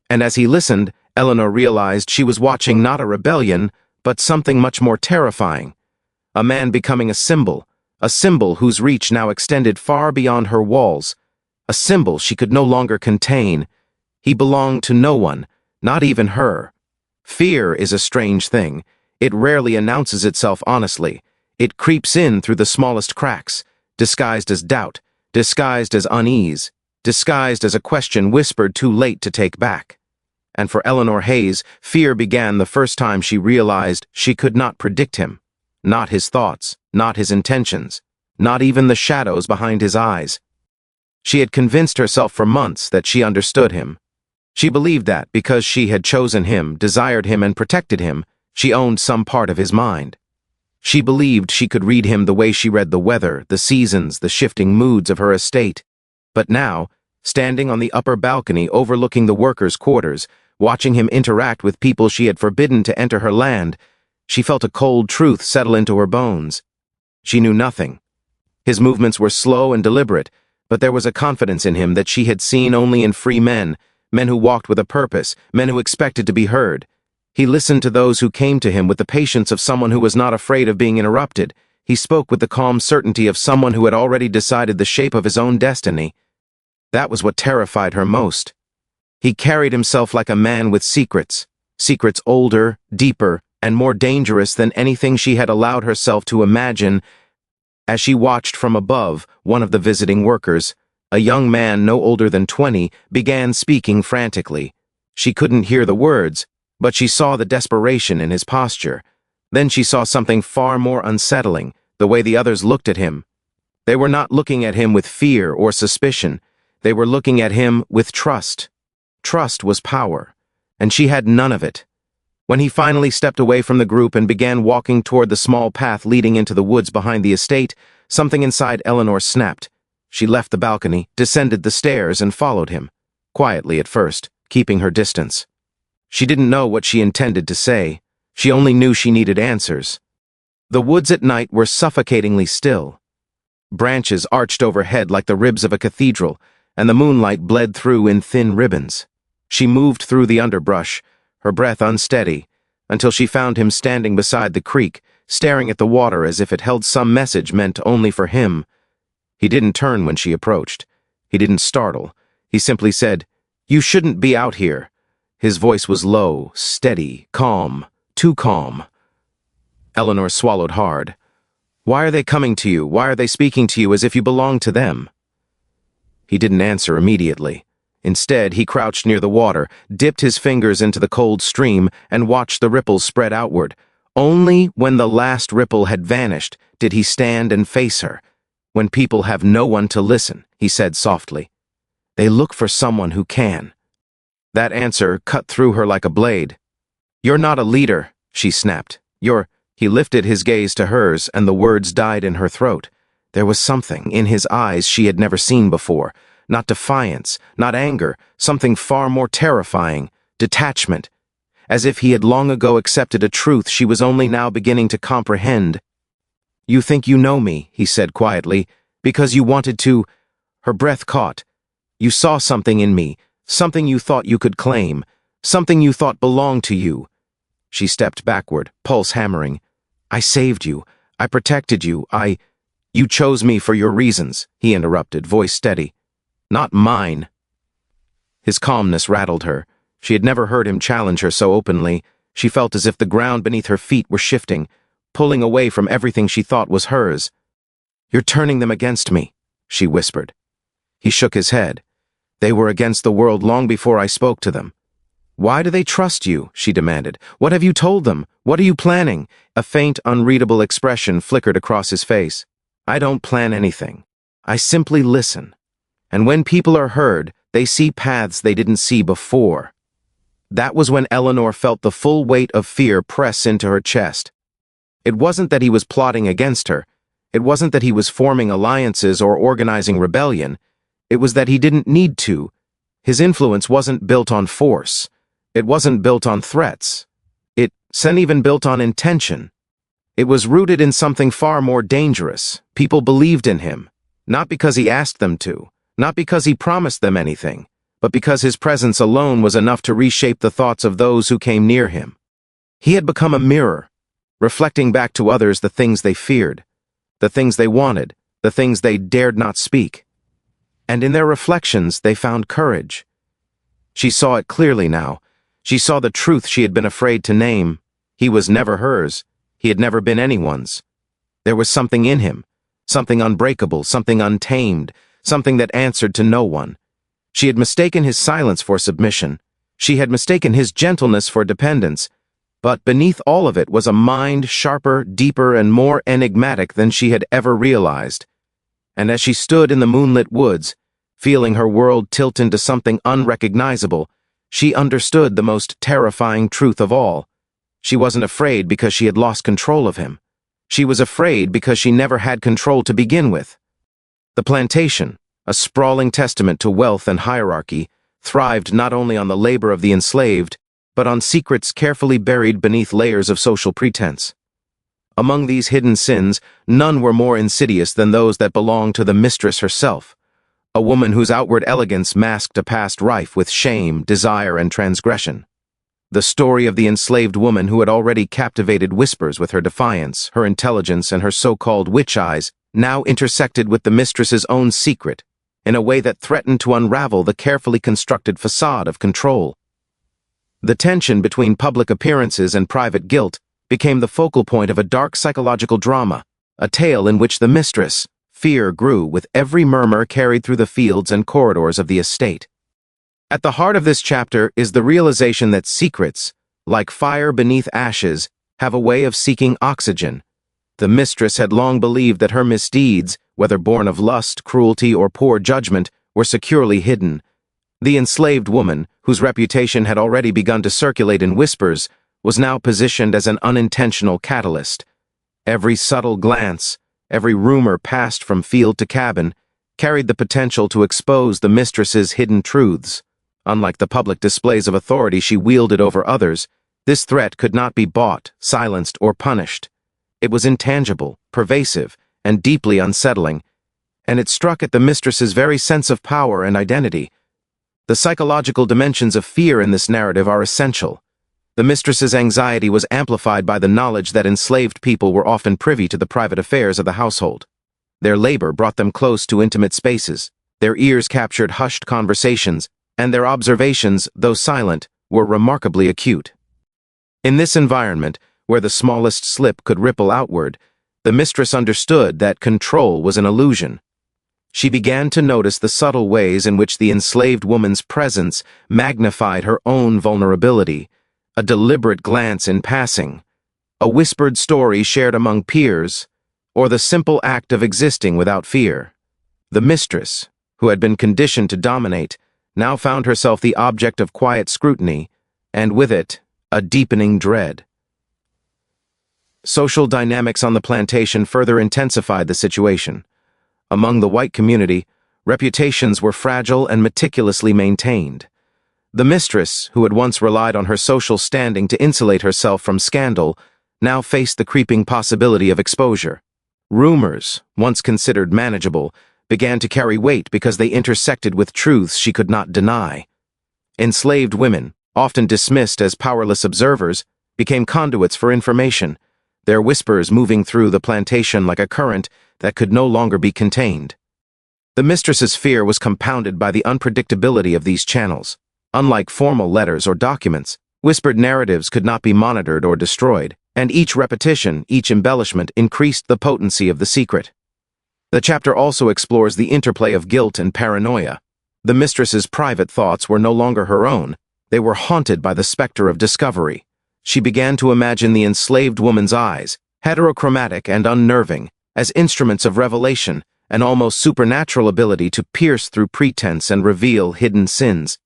And as he listened, Eleanor realized she was watching not a rebellion, but something much more terrifying. A man becoming a symbol whose reach now extended far beyond her walls, a symbol she could no longer contain. He belonged to no one, not even her. Fear is a strange thing. It rarely announces itself honestly. It creeps in through the smallest cracks, disguised as doubt, disguised as unease, disguised as a question whispered too late to take back. And for Eleanor Hayes, fear began the first time she realized she could not predict him. Not his thoughts, not his intentions, not even the shadows behind his eyes. She had convinced herself for months that she understood him. She believed that because she had chosen him, desired him, and protected him, she owned some part of his mind. She believed she could read him the way she read the weather, the seasons, the shifting moods of her estate. But now, standing on the upper balcony overlooking the workers' quarters, watching him interact with people she had forbidden to enter her land, she felt a cold truth settle into her bones. She knew nothing. His movements were slow and deliberate, but there was a confidence in him that she had seen only in free men, men who walked with a purpose, men who expected to be heard. He listened to those who came to him with the patience of someone who was not afraid of being interrupted. He spoke with the calm certainty of someone who had already decided the shape of his own destiny. That was what terrified her most. He carried himself like a man with secrets, secrets older, deeper, and more dangerous than anything she had allowed herself to imagine. As she watched from above, one of the visiting workers, a young man no older than 20, began speaking frantically. She couldn't hear the words, but she saw the desperation in his posture. Then she saw something far more unsettling, the way the others looked at him. They were not looking at him with fear or suspicion. They were looking at him with trust. Trust was power, and she had none of it. When he finally stepped away from the group and began walking toward the small path leading into the woods behind the estate, something inside Eleanor snapped. She left the balcony, descended the stairs, and followed him, quietly at first, keeping her distance. She didn't know what she intended to say. She only knew she needed answers. The woods at night were suffocatingly still. Branches arched overhead like the ribs of a cathedral, and the moonlight bled through in thin ribbons. She moved through the underbrush, her breath unsteady, until she found him standing beside the creek, staring at the water as if it held some message meant only for him. He didn't turn when she approached. He didn't startle. He simply said, "You shouldn't be out here." His voice was low, steady, calm, too calm. Eleanor swallowed hard. "Why are they coming to you? Why are they speaking to you as if you belonged to them?" He didn't answer immediately. Instead, he crouched near the water, dipped his fingers into the cold stream, and watched the ripples spread outward. Only when the last ripple had vanished did he stand and face her. "When people have no one to listen," he said softly, "they look for someone who can." That answer cut through her like a blade. "You're not a leader," she snapped. He lifted his gaze to hers, and the words died in her throat. There was something in his eyes she had never seen before. Not defiance, not anger, something far more terrifying, detachment. As if he had long ago accepted a truth she was only now beginning to comprehend. "You think you know me," he said quietly, "because you wanted to—" Her breath caught. "You saw something in me, something you thought you could claim, something you thought belonged to you." She stepped backward, pulse hammering. "I saved you. I protected you. You chose me for your reasons," he interrupted, voice steady. "Not mine." His calmness rattled her. She had never heard him challenge her so openly. She felt as if the ground beneath her feet were shifting, pulling away from everything she thought was hers. "You're turning them against me," she whispered. He shook his head. "They were against the world long before I spoke to them." "Why do they trust you?" she demanded. "What have you told them? What are you planning?" A faint, unreadable expression flickered across his face. "I don't plan anything. I simply listen. And when people are heard, they see paths they didn't see before." That was when Eleanor felt the full weight of fear press into her chest. It wasn't that he was plotting against her. It wasn't that he was forming alliances or organizing rebellion. It was that he didn't need to. His influence wasn't built on force. It wasn't built on threats. It wasn't even built on intention. It was rooted in something far more dangerous. People believed in him, not because he asked them to, not because he promised them anything, but because his presence alone was enough to reshape the thoughts of those who came near him. He had become a mirror, reflecting back to others the things they feared, the things they wanted, the things they dared not speak. And in their reflections, they found courage. She saw it clearly now. She saw the truth she had been afraid to name. He was never hers. He had never been anyone's. There was something in him, something unbreakable, something untamed, something that answered to no one. She had mistaken his silence for submission. She had mistaken his gentleness for dependence. But beneath all of it was a mind sharper, deeper, and more enigmatic than she had ever realized. And as she stood in the moonlit woods, feeling her world tilt into something unrecognizable, she understood the most terrifying truth of all. She wasn't afraid because she had lost control of him. She was afraid because she never had control to begin with. The plantation, a sprawling testament to wealth and hierarchy, thrived not only on the labor of the enslaved, but on secrets carefully buried beneath layers of social pretense. Among these hidden sins, none were more insidious than those that belonged to the mistress herself, a woman whose outward elegance masked a past rife with shame, desire, and transgression. The story of the enslaved woman who had already captivated whispers with her defiance, her intelligence, and her so-called witch eyes now intersected with the mistress's own secret in a way that threatened to unravel the carefully constructed facade of control. The tension between public appearances and private guilt became the focal point of a dark psychological drama, a tale in which the mistress, fear grew with every murmur carried through the fields and corridors of the estate. At the heart of this chapter is the realization that secrets, like fire beneath ashes, have a way of seeking oxygen. The mistress had long believed that her misdeeds, whether born of lust, cruelty, or poor judgment, were securely hidden. The enslaved woman, whose reputation had already begun to circulate in whispers, was now positioned as an unintentional catalyst. Every subtle glance, every rumor passed from field to cabin, carried the potential to expose the mistress's hidden truths. Unlike the public displays of authority she wielded over others, this threat could not be bought, silenced, or punished. It was intangible, pervasive, and deeply unsettling, and it struck at the mistress's very sense of power and identity. The psychological dimensions of fear in this narrative are essential. The mistress's anxiety was amplified by the knowledge that enslaved people were often privy to the private affairs of the household. Their labor brought them close to intimate spaces, their ears captured hushed conversations, and their observations, though silent, were remarkably acute. In this environment, where the smallest slip could ripple outward, the mistress understood that control was an illusion. She began to notice the subtle ways in which the enslaved woman's presence magnified her own vulnerability, a deliberate glance in passing, a whispered story shared among peers, or the simple act of existing without fear. The mistress, who had been conditioned to dominate, now found herself the object of quiet scrutiny, and with it, a deepening dread. Social dynamics on the plantation further intensified the situation. Among the white community, reputations were fragile and meticulously maintained. The mistress, who had once relied on her social standing to insulate herself from scandal, now faced the creeping possibility of exposure. Rumors, once considered manageable, began to carry weight because they intersected with truths she could not deny. Enslaved women, often dismissed as powerless observers, became conduits for information, their whispers moving through the plantation like a current that could no longer be contained. The mistress's fear was compounded by the unpredictability of these channels. Unlike formal letters or documents, whispered narratives could not be monitored or destroyed, and each repetition, each embellishment increased the potency of the secret. The chapter also explores the interplay of guilt and paranoia. The mistress's private thoughts were no longer her own. They were haunted by the specter of discovery. She began to imagine the enslaved woman's eyes, heterochromatic and unnerving, as instruments of revelation, an almost supernatural ability to pierce through pretense and reveal hidden sins.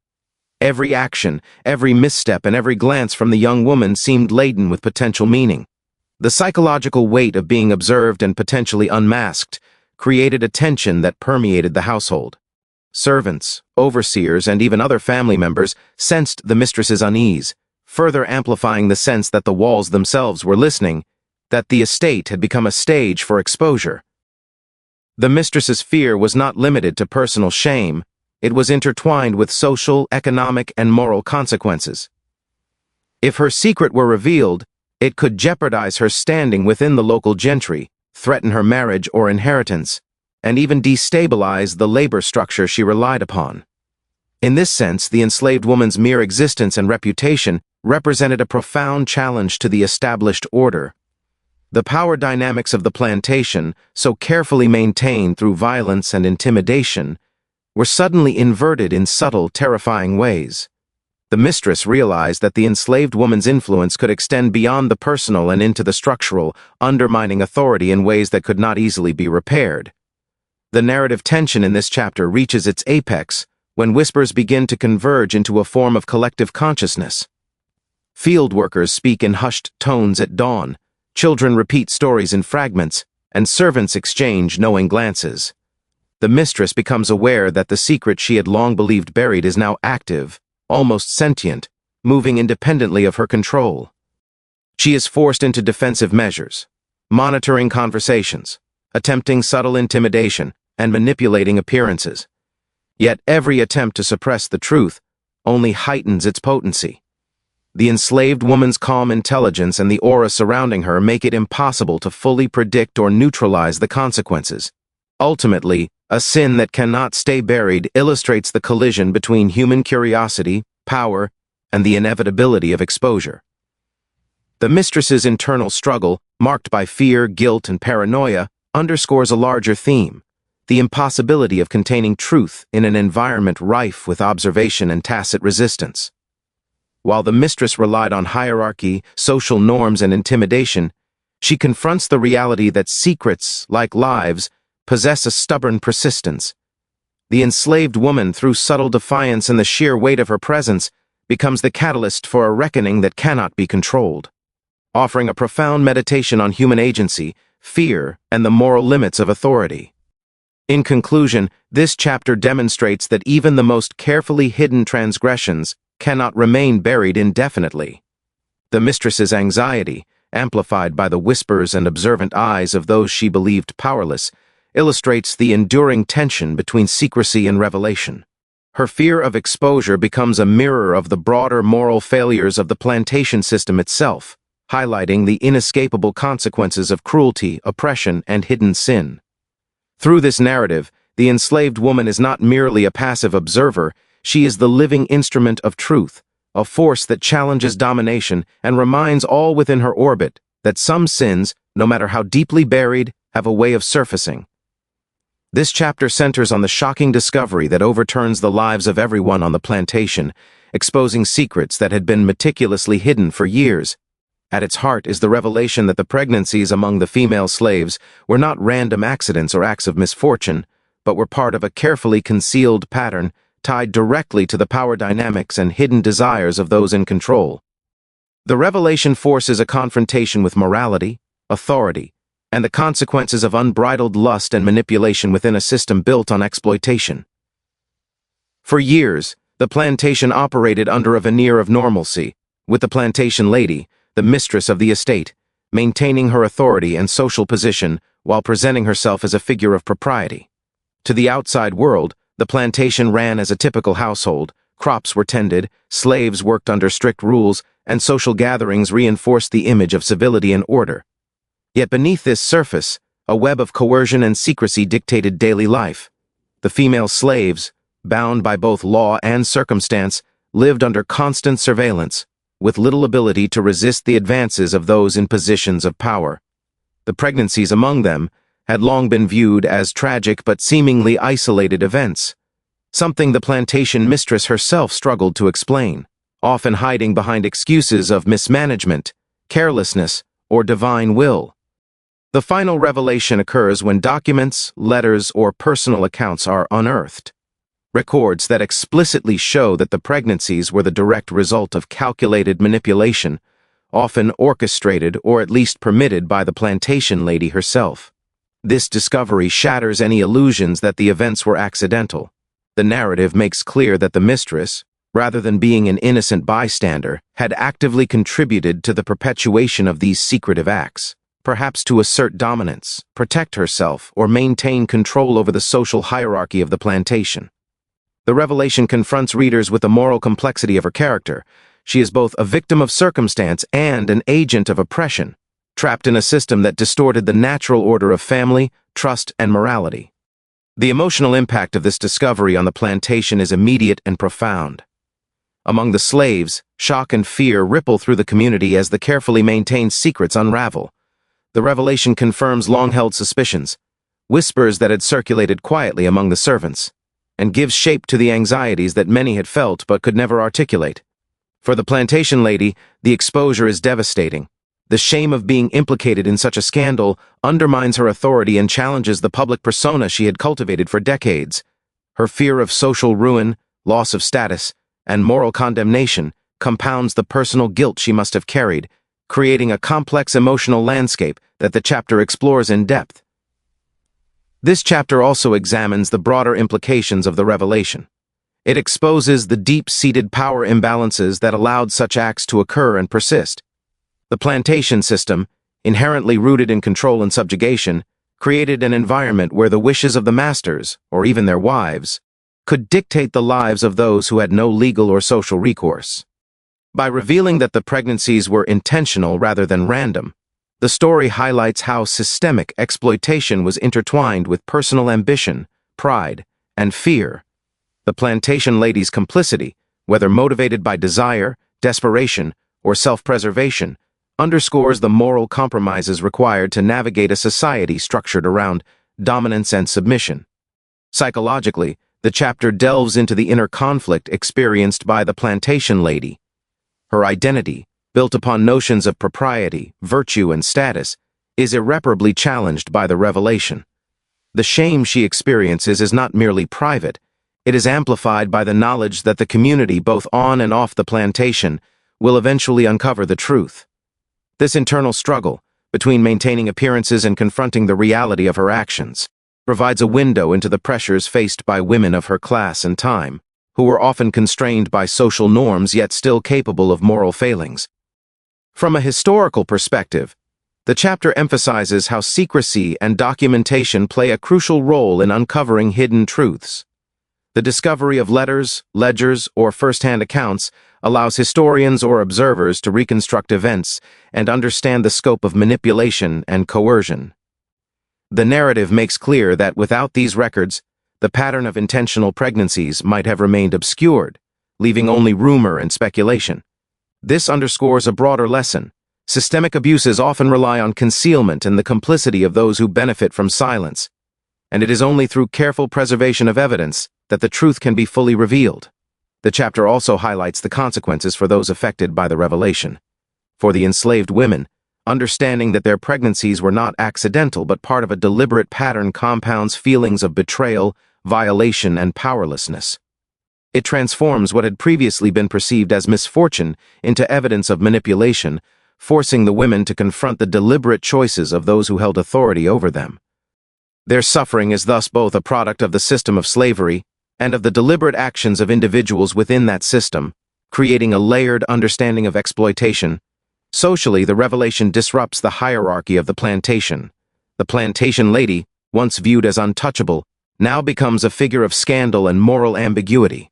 Every action, every misstep, and every glance from the young woman seemed laden with potential meaning. The psychological weight of being observed and potentially unmasked created a tension that permeated the household. Servants, overseers, and even other family members sensed the mistress's unease, further amplifying the sense that the walls themselves were listening, that the estate had become a stage for exposure. The mistress's fear was not limited to personal shame. It was intertwined with social, economic, and moral consequences. If her secret were revealed, it could jeopardize her standing within the local gentry, threaten her marriage or inheritance, and even destabilize the labor structure she relied upon. In this sense, the enslaved woman's mere existence and reputation represented a profound challenge to the established order. The power dynamics of the plantation, so carefully maintained through violence and intimidation, were suddenly inverted in subtle, terrifying ways. The mistress realized that the enslaved woman's influence could extend beyond the personal and into the structural, undermining authority in ways that could not easily be repaired. The narrative tension in this chapter reaches its apex when whispers begin to converge into a form of collective consciousness. Field workers speak in hushed tones at dawn, children repeat stories in fragments, and servants exchange knowing glances. The mistress becomes aware that the secret she had long believed buried is now active, almost sentient, moving independently of her control. She is forced into defensive measures, monitoring conversations, attempting subtle intimidation, and manipulating appearances. Yet every attempt to suppress the truth only heightens its potency. The enslaved woman's calm intelligence and the aura surrounding her make it impossible to fully predict or neutralize the consequences. Ultimately, a sin that cannot stay buried illustrates the collision between human curiosity, power, and the inevitability of exposure. The mistress's internal struggle, marked by fear, guilt, and paranoia, underscores a larger theme: the impossibility of containing truth in an environment rife with observation and tacit resistance. While the mistress relied on hierarchy, social norms, and intimidation, she confronts the reality that secrets, like lives, possess a stubborn persistence. The enslaved woman, through subtle defiance and the sheer weight of her presence, becomes the catalyst for a reckoning that cannot be controlled, offering a profound meditation on human agency, fear, and the moral limits of authority. In conclusion, this chapter demonstrates that even the most carefully hidden transgressions cannot remain buried indefinitely. The mistress's anxiety, amplified by the whispers and observant eyes of those she believed powerless, illustrates the enduring tension between secrecy and revelation. Her fear of exposure becomes a mirror of the broader moral failures of the plantation system itself, highlighting the inescapable consequences of cruelty, oppression, and hidden sin. Through this narrative, the enslaved woman is not merely a passive observer, she is the living instrument of truth, a force that challenges domination and reminds all within her orbit that some sins, no matter how deeply buried, have a way of surfacing. This chapter centers on the shocking discovery that overturns the lives of everyone on the plantation, exposing secrets that had been meticulously hidden for years. At its heart is the revelation that the pregnancies among the female slaves were not random accidents or acts of misfortune, but were part of a carefully concealed pattern tied directly to the power dynamics and hidden desires of those in control. The revelation forces a confrontation with morality, authority, and the consequences of unbridled lust and manipulation within a system built on exploitation. For years, the plantation operated under a veneer of normalcy, with the plantation lady, the mistress of the estate, maintaining her authority and social position while presenting herself as a figure of propriety. To the outside world, the plantation ran as a typical household, crops were tended, slaves worked under strict rules, and social gatherings reinforced the image of civility and order. Yet beneath this surface, a web of coercion and secrecy dictated daily life. The female slaves, bound by both law and circumstance, lived under constant surveillance, with little ability to resist the advances of those in positions of power. The pregnancies among them had long been viewed as tragic but seemingly isolated events, something the plantation mistress herself struggled to explain, often hiding behind excuses of mismanagement, carelessness, or divine will. The final revelation occurs when documents, letters, or personal accounts are unearthed. Records that explicitly show that the pregnancies were the direct result of calculated manipulation, often orchestrated or at least permitted by the plantation lady herself. This discovery shatters any illusions that the events were accidental. The narrative makes clear that the mistress, rather than being an innocent bystander, had actively contributed to the perpetuation of these secretive acts, perhaps to assert dominance, protect herself, or maintain control over the social hierarchy of the plantation. The revelation confronts readers with the moral complexity of her character. She is both a victim of circumstance and an agent of oppression, trapped in a system that distorted the natural order of family, trust, and morality. The emotional impact of this discovery on the plantation is immediate and profound. Among the slaves, shock and fear ripple through the community as the carefully maintained secrets unravel. The revelation confirms long-held suspicions, whispers that had circulated quietly among the servants, and gives shape to the anxieties that many had felt but could never articulate. For the plantation lady, the exposure is devastating. The shame of being implicated in such a scandal undermines her authority and challenges the public persona she had cultivated for decades. Her fear of social ruin, loss of status, and moral condemnation compounds the personal guilt she must have carried, creating a complex emotional landscape that the chapter explores in depth. This chapter also examines the broader implications of the revelation. It exposes the deep-seated power imbalances that allowed such acts to occur and persist. The plantation system, inherently rooted in control and subjugation, created an environment where the wishes of the masters, or even their wives, could dictate the lives of those who had no legal or social recourse. By revealing that the pregnancies were intentional rather than random, the story highlights how systemic exploitation was intertwined with personal ambition, pride, and fear. The plantation lady's complicity, whether motivated by desire, desperation, or self-preservation, underscores the moral compromises required to navigate a society structured around dominance and submission. Psychologically, the chapter delves into the inner conflict experienced by the plantation lady. Her identity, built upon notions of propriety, virtue, and status, is irreparably challenged by the revelation. The shame she experiences is not merely private, it is amplified by the knowledge that the community both on and off the plantation will eventually uncover the truth. This internal struggle, between maintaining appearances and confronting the reality of her actions, provides a window into the pressures faced by women of her class and time, who were often constrained by social norms yet still capable of moral failings. From a historical perspective, the chapter emphasizes how secrecy and documentation play a crucial role in uncovering hidden truths. The discovery of letters, ledgers, or first-hand accounts allows historians or observers to reconstruct events and understand the scope of manipulation and coercion. The narrative makes clear that without these records, the pattern of intentional pregnancies might have remained obscured, leaving only rumor and speculation. This underscores a broader lesson. Systemic abuses often rely on concealment and the complicity of those who benefit from silence, and it is only through careful preservation of evidence that the truth can be fully revealed. The chapter also highlights the consequences for those affected by the revelation. For the enslaved women, understanding that their pregnancies were not accidental but part of a deliberate pattern compounds feelings of betrayal, violation, and powerlessness. It transforms what had previously been perceived as misfortune into evidence of manipulation, forcing the women to confront the deliberate choices of those who held authority over them. Their suffering is thus both a product of the system of slavery and of the deliberate actions of individuals within that system, creating a layered understanding of exploitation. Socially, the revelation disrupts the hierarchy of the plantation. The plantation lady, once viewed as untouchable, now becomes a figure of scandal and moral ambiguity.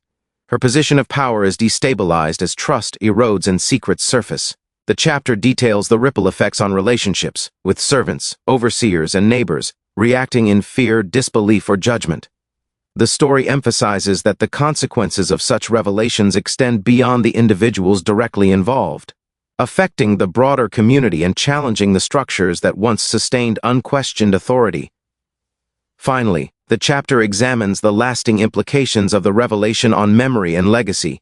Her position of power is destabilized as trust erodes and secrets surface. The chapter details the ripple effects on relationships, with servants, overseers, and neighbors, reacting in fear, disbelief, or judgment. The story emphasizes that the consequences of such revelations extend beyond the individuals directly involved, affecting the broader community and challenging the structures that once sustained unquestioned authority. Finally, the chapter examines the lasting implications of the revelation on memory and legacy.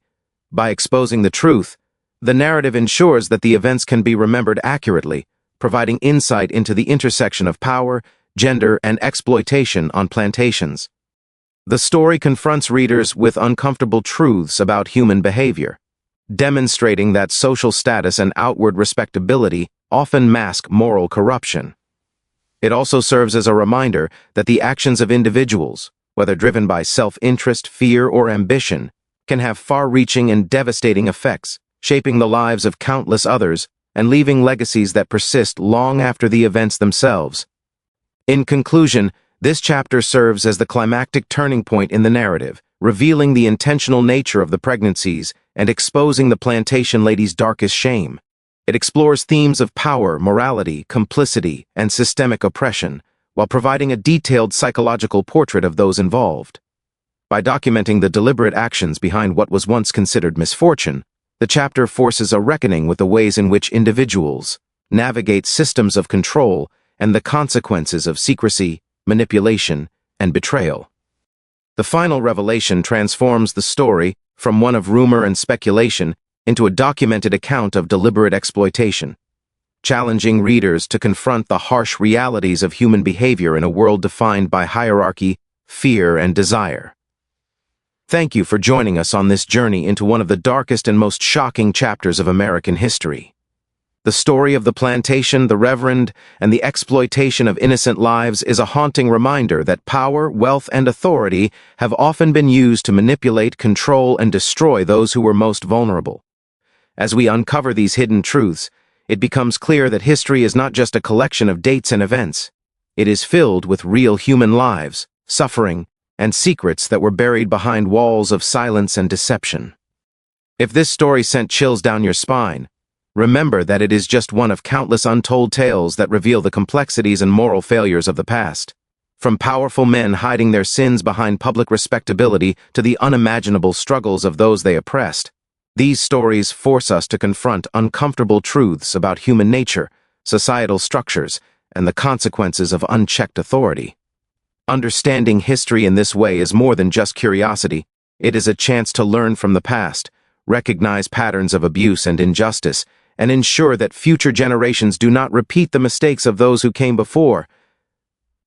By exposing the truth, the narrative ensures that the events can be remembered accurately, providing insight into the intersection of power, gender, and exploitation on plantations. The story confronts readers with uncomfortable truths about human behavior, demonstrating that social status and outward respectability often mask moral corruption. It also serves as a reminder that the actions of individuals, whether driven by self-interest, fear, or ambition, can have far-reaching and devastating effects, shaping the lives of countless others and leaving legacies that persist long after the events themselves. In conclusion, this chapter serves as the climactic turning point in the narrative, revealing the intentional nature of the pregnancies and exposing the plantation lady's darkest shame. It explores themes of power, morality, complicity, and systemic oppression, while providing a detailed psychological portrait of those involved. By documenting the deliberate actions behind what was once considered misfortune, the chapter forces a reckoning with the ways in which individuals navigate systems of control and the consequences of secrecy, manipulation, and betrayal. The final revelation transforms the story from one of rumor and speculation into a documented account of deliberate exploitation, challenging readers to confront the harsh realities of human behavior in a world defined by hierarchy, fear, and desire. Thank you for joining us on this journey into one of the darkest and most shocking chapters of American history. The story of the plantation, the reverend, and the exploitation of innocent lives is a haunting reminder that power, wealth, and authority have often been used to manipulate, control, and destroy those who were most vulnerable. As we uncover these hidden truths, it becomes clear that history is not just a collection of dates and events. It is filled with real human lives, suffering, and secrets that were buried behind walls of silence and deception. If this story sent chills down your spine, remember that it is just one of countless untold tales that reveal the complexities and moral failures of the past. From powerful men hiding their sins behind public respectability to the unimaginable struggles of those they oppressed, These stories force us to confront uncomfortable truths about human nature, societal structures, and the consequences of unchecked authority. Understanding history in this way is more than just curiosity. It is a chance to learn from the past, recognize patterns of abuse and injustice, and ensure that future generations do not repeat the mistakes of those who came before.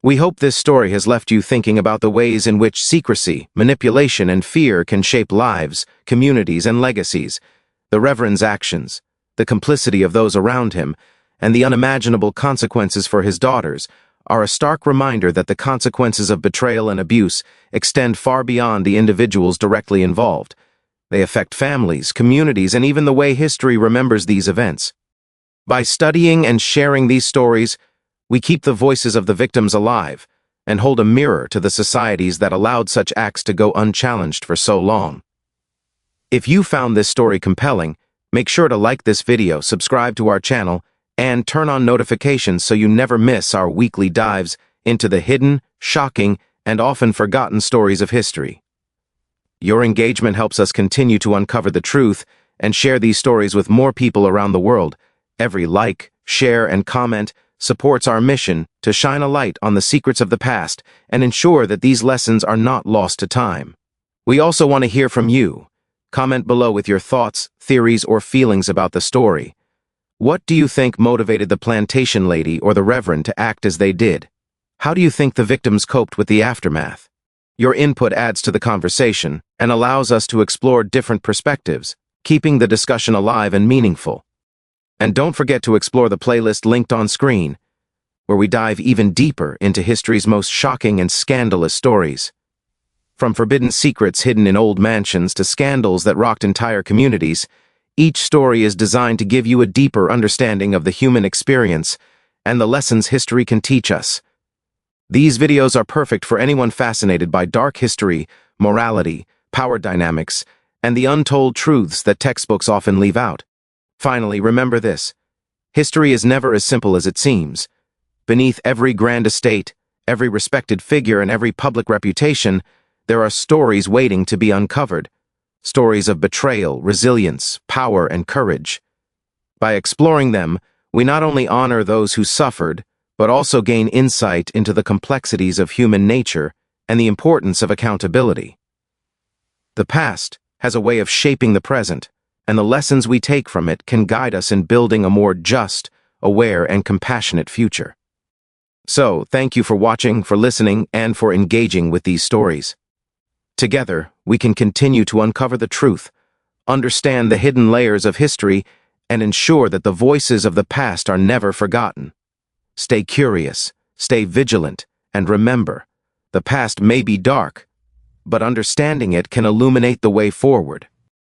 We hope this story has left you thinking about the ways in which secrecy, manipulation, and fear can shape lives, communities, and legacies. The Reverend's actions, the complicity of those around him, and the unimaginable consequences for his daughters are a stark reminder that the consequences of betrayal and abuse extend far beyond the individuals directly involved. They affect families, communities, and even the way history remembers these events. By studying and sharing these stories, we keep the voices of the victims alive and hold a mirror to the societies that allowed such acts to go unchallenged for so long. If you found this story compelling, make sure to like this video, subscribe to our channel, and turn on notifications so you never miss our weekly dives into the hidden, shocking, and often forgotten stories of history. Your engagement helps us continue to uncover the truth and share these stories with more people around the world. Every like, share, and comment supports our mission to shine a light on the secrets of the past and ensure that these lessons are not lost to time. We also want to hear from you. Comment below with your thoughts, theories, or feelings about the story. What do you think motivated the plantation lady or the Reverend to act as they did? How do you think the victims coped with the aftermath? Your input adds to the conversation and allows us to explore different perspectives, keeping the discussion alive and meaningful. And don't forget to explore the playlist linked on screen, where we dive even deeper into history's most shocking and scandalous stories. From forbidden secrets hidden in old mansions to scandals that rocked entire communities, each story is designed to give you a deeper understanding of the human experience and the lessons history can teach us. These videos are perfect for anyone fascinated by dark history, morality, power dynamics, and the untold truths that textbooks often leave out. Finally, remember this: history is never as simple as it seems. Beneath every grand estate, every respected figure, and every public reputation, there are stories waiting to be uncovered. Stories of betrayal, resilience, power, and courage. By exploring them, we not only honor those who suffered, but also gain insight into the complexities of human nature and the importance of accountability. The past has a way of shaping the present, and the lessons we take from it can guide us in building a more just, aware, and compassionate future. So, thank you for watching, for listening, and for engaging with these stories. Together, we can continue to uncover the truth, understand the hidden layers of history, and ensure that the voices of the past are never forgotten. Stay curious, stay vigilant, and remember, the past may be dark, but understanding it can illuminate the way forward.